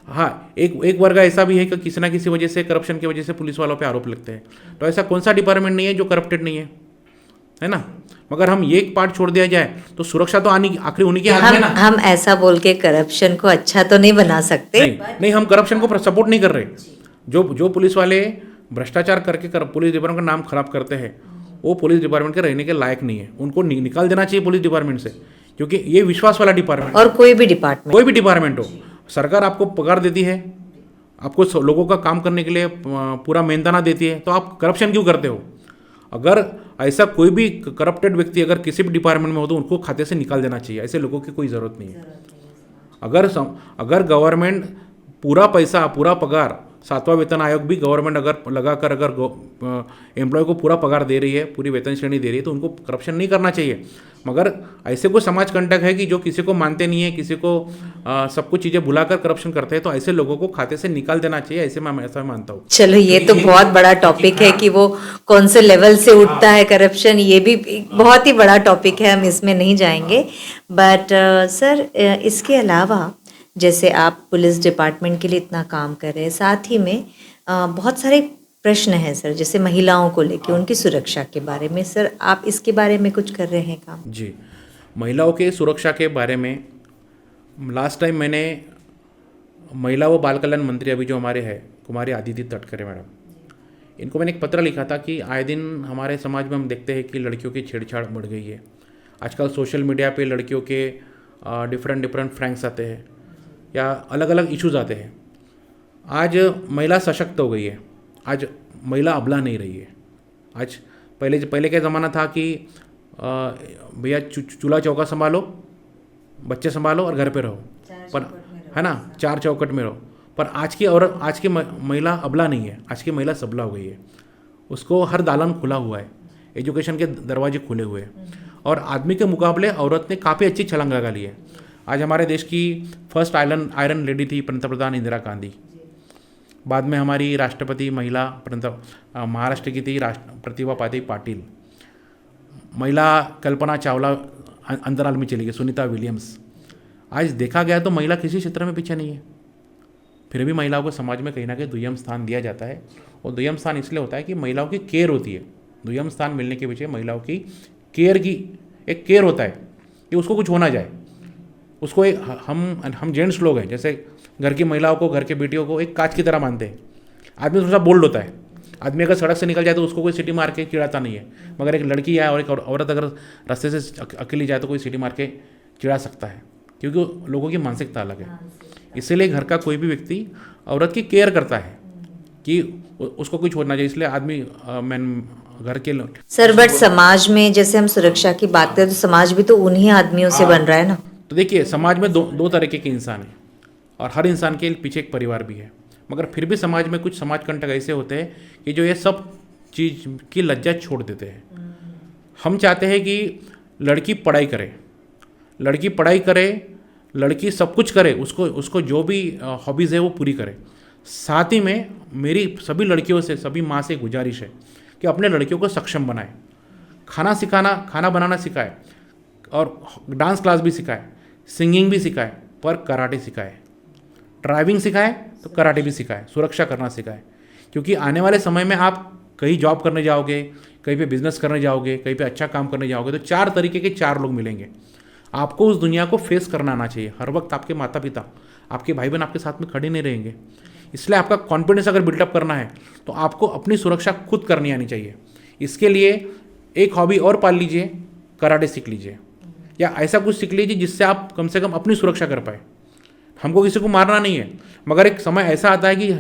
हाँ, एक वर्ग ऐसा भी है कि किसी ना किसी वजह से, करप्शन की वजह से पुलिस वालों पे आरोप लगते हैं। तो ऐसा कौन सा डिपार्टमेंट नहीं है जो करप्टेड नहीं है ना? मगर हम ये एक पार्ट छोड़ दिया जाए तो सुरक्षा तो आखिरी उन्हीं के हाथ में ना। हम ऐसा बोल के करप्शन को अच्छा तो नहीं बना सकते। नहीं, हम करप्शन को सपोर्ट नहीं कर रहे। जो पुलिस वाले भ्रष्टाचार करके पुलिस डिपार्टमेंट का नाम खराब करते हैं, वो पुलिस डिपार्टमेंट के रहने के लायक नहीं है। उनको निकाल देना चाहिए पुलिस डिपार्टमेंट से, क्योंकि ये विश्वास वाला डिपार्टमेंट। और कोई भी डिपार्टमेंट हो, सरकार आपको पगार देती है, आपको लोगों का काम करने के लिए पूरा मेहनताना देती है, तो आप करप्शन क्यों करते हो? अगर ऐसा कोई भी करप्टेड व्यक्ति अगर किसी भी डिपार्टमेंट में हो तो उनको खाते से निकाल देना चाहिए। ऐसे लोगों की कोई ज़रूरत नहीं है। अगर गवर्नमेंट पूरा पैसा, पूरा पगार, 7वां वेतन आयोग भी गवर्नमेंट अगर लगाकर अगर एम्प्लॉय को पूरा पगार दे रही है, पूरी वेतन श्रेणी दे रही है, तो उनको करप्शन नहीं करना चाहिए। मगर ऐसे कोई समाज कंटक है कि जो किसी को मानते नहीं है, किसी को सब कुछ चीज़ें भुलाकर करप्शन करते हैं, तो ऐसे लोगों को खाते से निकाल देना चाहिए। ऐसे मैं ऐसा मानता हूँ। चलो, ये तो बहुत बड़ा टॉपिक है कि वो कौन से लेवल से उठता है करप्शन, ये भी बहुत ही बड़ा टॉपिक है, हम इसमें नहीं जाएंगे। बट सर, इसके अलावा जैसे आप पुलिस डिपार्टमेंट के लिए इतना काम कर रहे हैं, साथ ही में बहुत सारे प्रश्न हैं सर, जैसे महिलाओं को लेके, उनकी सुरक्षा के बारे में। सर, आप इसके बारे में कुछ कर रहे हैं काम? जी, महिलाओं के सुरक्षा के बारे में लास्ट टाइम मैंने महिला व बाल कल्याण मंत्री अभी जो हमारे हैं, कुमारी आदित्य तटकरे मैडम, इनको मैंने एक पत्र लिखा था कि आए दिन हमारे समाज में हम देखते हैं कि लड़कियों की छेड़छाड़ बढ़ गई है। आजकल सोशल मीडिया पे लड़कियों के डिफरेंट फ्रैंक्स आते हैं या अलग अलग इश्यूज आते हैं। आज महिला सशक्त हो गई है, आज महिला अबला नहीं रही है। आज पहले क्या ज़माना था कि भैया चूल्हा चौका संभालो, बच्चे संभालो और घर पे रहो, पर है ना, 4 चौखट में रहो। पर आज की महिला अबला नहीं है, आज की महिला सबला हो गई है। उसको हर दालन खुला हुआ है, एजुकेशन के दरवाजे खुले हुए हैं, और आदमी के मुकाबले औरत ने काफ़ी अच्छी छलांग लगा ली है। आज हमारे देश की फर्स्ट आयरन लेडी थी पंतप्रधान इंदिरा गांधी। बाद में हमारी राष्ट्रपति महिला महाराष्ट्र की थी प्रतिभा पाटिल। महिला कल्पना चावला अंतराल में चली गई, सुनीता विलियम्स। आज देखा गया तो महिला किसी क्षेत्र में पीछे नहीं है, फिर भी महिलाओं को समाज में कहीं ना कहीं दुय्यम स्थान दिया जाता है। और दुय्यम स्थान इसलिए होता है कि महिलाओं की केयर होती है। दुय्यम स्थान मिलने के पीछे महिलाओं की केयर होता है कि उसको कुछ होना जाए। उसको हम जेंट्स लोग हैं, जैसे घर की महिलाओं को, घर के बेटियों को एक कांच की तरह मानते हैं। आदमी थोड़ा सा बोल्ड होता है, आदमी अगर सड़क से निकल जाए तो उसको कोई सीटी मार के चिढ़ाता नहीं है, मगर एक लड़की है और एक औरत अगर रास्ते से अकेली जाए तो कोई सीटी मार के चिढ़ा सकता है, क्योंकि लोगों की मानसिकता अलग है। इसीलिए घर का कोई भी व्यक्ति औरत की केयर करता है कि उसको कुछ होना चाहिए, इसलिए आदमी घर के सर, बट समाज में जैसे हम सुरक्षा की बात करें तो समाज भी तो उन्हीं आदमियों से बन रहा है ना। तो देखिए, समाज में दो तरीके के इंसान हैं, और हर इंसान के पीछे एक परिवार भी है। मगर फिर भी समाज में कुछ समाज कंटक ऐसे होते हैं कि जो ये सब चीज़ की लज्जा छोड़ देते हैं। हम चाहते हैं कि लड़की पढ़ाई करे, लड़की सब कुछ करे, उसको जो भी हॉबीज़ है वो पूरी करे। साथ ही में मेरी सभी लड़कियों से, सभी माँ से गुजारिश है कि अपने लड़कियों को सक्षम बनाएं, खाना बनाना सिखाए और डांस क्लास भी सिखाए, सिंगिंग भी सिखाए, पर कराटे सिखाए, ड्राइविंग सिखाए तो कराटे भी सिखाए, सुरक्षा करना सिखाए। क्योंकि आने वाले समय में आप कहीं जॉब करने जाओगे, कहीं पे बिजनेस करने जाओगे, कहीं पे अच्छा काम करने जाओगे, तो 4 तरीके के 4 लोग मिलेंगे। आपको उस दुनिया को फेस करना आना चाहिए। हर वक्त आपके माता पिता, आपके भाई बहन आपके साथ में खड़े नहीं रहेंगे। इसलिए आपका कॉन्फिडेंस अगर बिल्डअप करना है तो आपको अपनी सुरक्षा खुद करनी आनी चाहिए। इसके लिए एक हॉबी और पाल लीजिए, कराटे सीख लीजिए या ऐसा कुछ सीख लीजिए जिससे आप कम से कम अपनी सुरक्षा कर पाए। हमको किसी को मारना नहीं है, मगर एक समय ऐसा आता है कि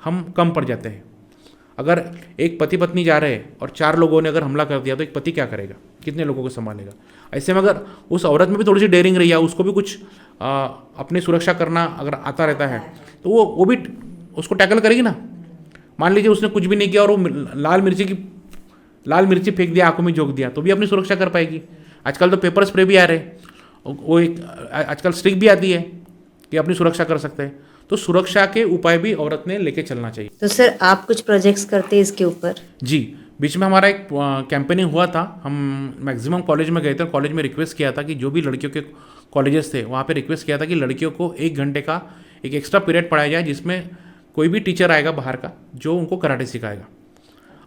हम कम पड़ जाते हैं। अगर एक पति पत्नी जा रहे हैं और 4 लोगों ने अगर हमला कर दिया तो एक पति क्या करेगा, कितने लोगों को संभालेगा। ऐसे में अगर उस औरत में भी थोड़ी सी डेयरिंग रही है, उसको भी कुछ अपनी सुरक्षा करना अगर आता रहता है तो वो भी उसको टैकल करेगी ना। मान लीजिए उसने कुछ भी नहीं किया और वो लाल मिर्ची फेंक दिया, आंखों में झोंक दिया, तो भी अपनी सुरक्षा कर पाएगी। आजकल तो पेपर स्प्रे भी आ रहे हैं, वो एक आजकल स्टिक भी आती है कि अपनी सुरक्षा कर सकते हैं। तो सुरक्षा के उपाय भी औरत ने लेके चलना चाहिए। तो सर आप कुछ प्रोजेक्ट्स करते हैं इसके ऊपर? जी, बीच में हमारा एक कैंपेनिंग हुआ था। हम मैक्सिमम कॉलेज में गए थे, कॉलेज में रिक्वेस्ट किया था कि जो भी लड़कियों के कॉलेजेस थे वहाँ पे रिक्वेस्ट किया था कि लड़कियों को 1 घंटे का एक एक्स्ट्रा पीरियड पढ़ाया जाए, जिसमें कोई भी टीचर आएगा बाहर का जो उनको कराटे सिखाएगा।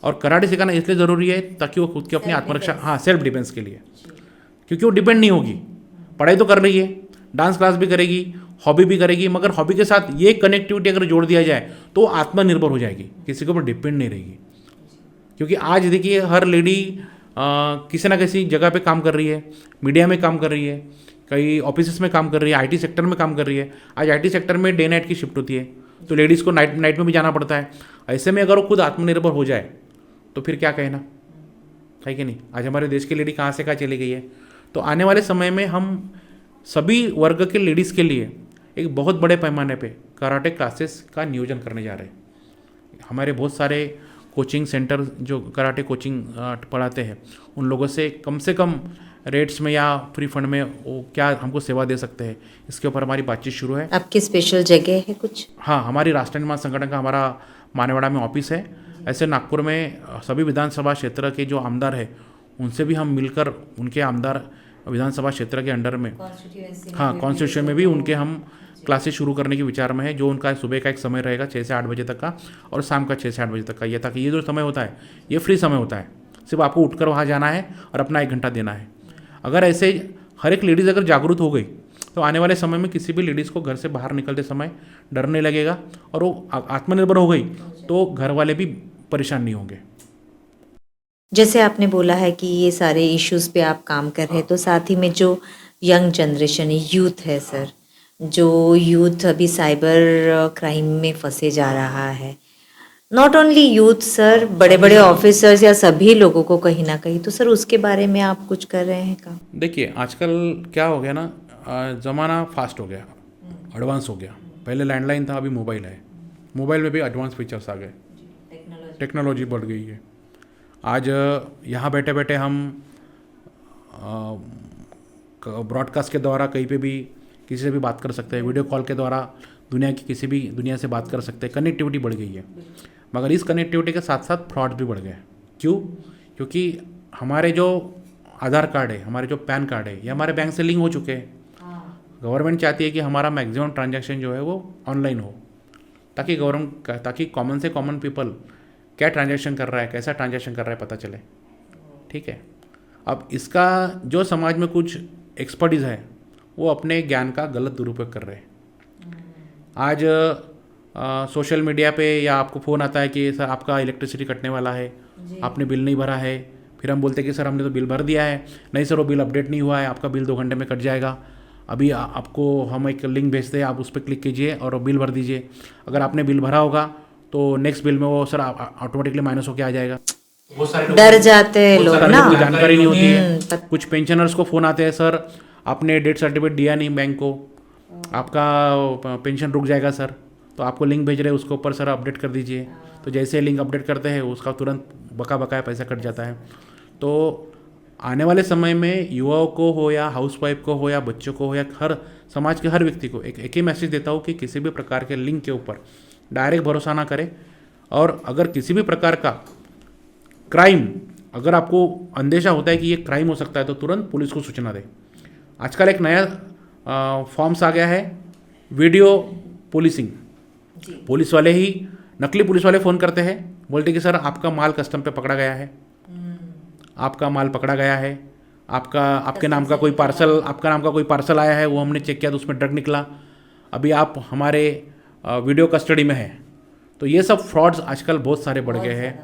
और कराटे सिखाना इसलिए ज़रूरी है ताकि वो खुद की अपनी आत्मरक्षा, सेल्फ डिफेंस के लिए, क्योंकि वो डिपेंड नहीं होगी। पढ़ाई तो कर रही है, डांस क्लास भी करेगी, हॉबी भी करेगी, मगर हॉबी के साथ ये कनेक्टिविटी अगर जोड़ दिया जाए तो वो आत्मनिर्भर हो जाएगी, किसी के ऊपर डिपेंड नहीं रहेगी। क्योंकि आज देखिए हर लेडी किसी ना किसी जगह पे काम कर रही है, मीडिया में काम कर रही है, कई ऑफिस में काम कर रही है, आईटी सेक्टर में काम कर रही है। आज आईटी सेक्टर में डे नाइट की शिफ्ट होती है, तो लेडीज़ को नाइट में भी जाना पड़ता है। ऐसे में अगर वो खुद आत्मनिर्भर हो जाए तो फिर क्या कहना है कि नहीं। आज हमारे देश की लेडी कहाँ से कहाँ चली गई है। तो आने वाले समय में हम सभी वर्ग के लेडीज़ के लिए एक बहुत बड़े पैमाने पे कराटे क्लासेस का नियोजन करने जा रहे हैं। हमारे बहुत सारे कोचिंग सेंटर जो कराटे कोचिंग पढ़ाते हैं, उन लोगों से कम रेट्स में या फ्री फंड में वो क्या हमको सेवा दे सकते हैं, इसके ऊपर हमारी बातचीत शुरू है। आपकी स्पेशल जगह है कुछ? हाँ, हमारी राष्ट्रीय निर्माण संगठन का हमारा मानेवाड़ा में ऑफिस है। ऐसे नागपुर में सभी विधानसभा क्षेत्र के जो आमदार हैं उनसे भी हम मिलकर उनके आमदार विधानसभा क्षेत्र के अंडर में, कॉन्स्टिट्यूशन में भी उनके हम क्लासेस शुरू करने के विचार में है। जो उनका सुबह का एक समय रहेगा 6 से 8 बजे तक का और शाम का 6 से 8 बजे तक का, ये ताकि ये जो समय होता है ये फ्री समय होता है, सिर्फ आपको उठकर वहाँ जाना है और अपना 1 घंटा देना है। अगर ऐसे हर एक लेडीज़ अगर जागरूक हो गई तो आने वाले समय में किसी भी लेडीज़ को घर से बाहर निकलते समय डर नहीं लगेगा और वो आत्मनिर्भर हो गई तो घर वाले भी परेशान नहीं होंगे। जैसे आपने बोला है कि ये सारे इश्यूज़ पे आप काम कर रहे हैं, तो साथ ही में जो यंग जनरेशन है, यूथ है सर, जो यूथ अभी साइबर क्राइम में फंसे जा रहा है, नॉट ओनली यूथ सर, बड़े बड़े ऑफिसर्स या सभी लोगों को कहीं ना कहीं, तो सर उसके बारे में आप कुछ कर रहे हैं काम? देखिए आजकल क्या हो गया ना, ज़माना फास्ट हो गया, एडवांस हो गया। पहले लैंडलाइन था, अभी मोबाइल है। मोबाइल में भी एडवांस फीचर्स आ गए, टेक्नोलॉजी बढ़ गई है। आज यहाँ बैठे बैठे हम ब्रॉडकास्ट के द्वारा कहीं पे भी किसी से भी बात कर सकते हैं, वीडियो कॉल के द्वारा दुनिया की किसी भी दुनिया से बात कर सकते हैं। कनेक्टिविटी बढ़ गई है, मगर इस कनेक्टिविटी के साथ साथ फ्रॉड भी बढ़ गए। क्यों? क्योंकि हमारे जो आधार कार्ड है, हमारे जो पैन कार्ड है, ये हमारे बैंक से लिंक हो चुके हैं। गवर्नमेंट चाहती है कि हमारा मैक्सिमम ट्रांजैक्शन जो है वो ऑनलाइन हो, ताकि कॉमन से कॉमन पीपल क्या ट्रांजैक्शन कर रहा है, कैसा ट्रांजैक्शन कर रहा है पता चले। ठीक है, अब इसका जो समाज में कुछ एक्सपर्टीज़ है वो अपने ज्ञान का गलत दुरुपयोग कर रहे हैं। आज सोशल मीडिया पे या आपको फ़ोन आता है कि सर आपका इलेक्ट्रिसिटी कटने वाला है, आपने बिल नहीं भरा है। फिर हम बोलते हैं कि सर हमने तो बिल भर दिया है। नहीं सर, वो बिल अपडेट नहीं हुआ है, आपका बिल 2 घंटे में कट जाएगा। अभी आपको हम एक लिंक भेजते हैं, आप उस पर क्लिक कीजिए और बिल भर दीजिए। अगर आपने बिल भरा होगा तो नेक्स्ट बिल में वो सर ऑटोमेटिकली माइनस होकर आ जाएगा। डर जाते हैं लोग ना, जानकारी नहीं होती है। कुछ पेंशनर्स को फ़ोन आते हैं, सर आपने डेथ सर्टिफिकेट दिया नहीं बैंक को, आपका पेंशन रुक जाएगा सर। तो आपको लिंक भेज रहे हैं, उसके ऊपर सर अपडेट कर दीजिए। तो जैसे लिंक अपडेट करते हैं उसका तुरंत बकाया पैसा कट जाता है। तो आने वाले समय में युवाओं को हो या हाउसवाइफ को हो या बच्चों को हो या हर समाज के हर व्यक्ति को एक ही मैसेज देता हूँ कि किसी भी प्रकार के लिंक के ऊपर डायरेक्ट भरोसा ना करें। और अगर किसी भी प्रकार का क्राइम, अगर आपको अंदेशा होता है कि ये क्राइम हो सकता है, तो तुरंत पुलिस को सूचना दें। आजकल एक नया फॉर्म्स आ गया है, वीडियो पुलिसिंग। पुलिस वाले ही, नकली पुलिस वाले फ़ोन करते हैं, बोलते कि सर आपका माल कस्टम पे पकड़ा गया है, आपका माल पकड़ा गया है, आपके नाम का कोई पार्सल, आपका नाम का कोई पार्सल आया है, वो हमने चेक किया तो उसमें ड्रग निकला, अभी आप हमारे वीडियो कस्टडी में है। तो ये सब फ्रॉड्स आजकल बहुत सारे बढ़ गए हैं,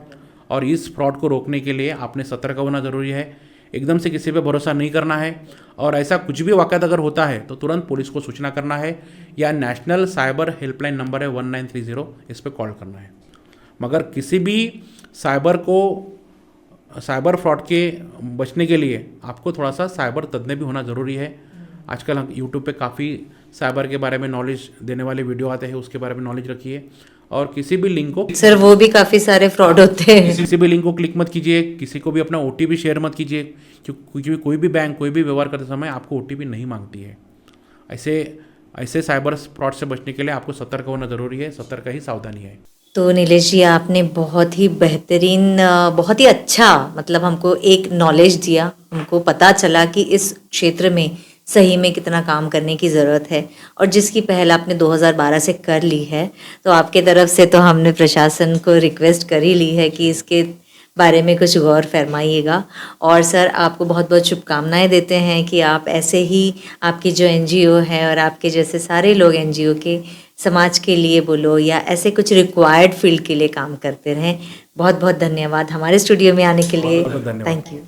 और इस फ्रॉड को रोकने के लिए आपने सतर्क होना ज़रूरी है। एकदम से किसी पे भरोसा नहीं करना है, और ऐसा कुछ भी वाक़यात अगर होता है तो तुरंत पुलिस को सूचना करना है, या नेशनल साइबर हेल्पलाइन नंबर है 1930, इस पर कॉल करना है। मगर किसी भी साइबर फ्रॉड के बचने के लिए आपको थोड़ा सा साइबर तज्ञ भी होना ज़रूरी है। आजकल हम यूट्यूब पे काफ़ी साइबर के बारे में नॉलेज देने वाले वीडियो आते हैं, उसके बारे में नॉलेज रखिए। और किसी भी लिंक को, सर वो भी काफ़ी सारे फ्रॉड होते हैं। किसी भी लिंक को क्लिक मत कीजिए, किसी को भी अपना OTP शेयर मत कीजिए, क्योंकि कोई भी बैंक कोई भी व्यवहार करते समय आपको OTP नहीं मांगती है। ऐसे साइबर फ्रॉड से बचने के लिए आपको सतर्क होना ज़रूरी है, सतर्क ही सावधानी है। तो नीलेश जी, आपने बहुत ही बेहतरीन, बहुत ही अच्छा, मतलब हमको एक नॉलेज दिया, हमको पता चला कि इस क्षेत्र में सही में कितना काम करने की ज़रूरत है, और जिसकी पहल आपने 2012 से कर ली है, तो आपके तरफ से तो हमने प्रशासन को रिक्वेस्ट कर ही ली है कि इसके बारे में कुछ गौर फरमाइएगा। और सर आपको बहुत बहुत शुभकामनाएं देते हैं कि आप ऐसे ही, आपकी जो NGO है और आपके जैसे सारे लोग NGO के समाज के लिए बोलो या ऐसे कुछ रिक्वायर्ड फील्ड के लिए काम करते रहें। बहुत बहुत धन्यवाद हमारे स्टूडियो में आने के लिए। बहुत धन्यवाद। Thank you.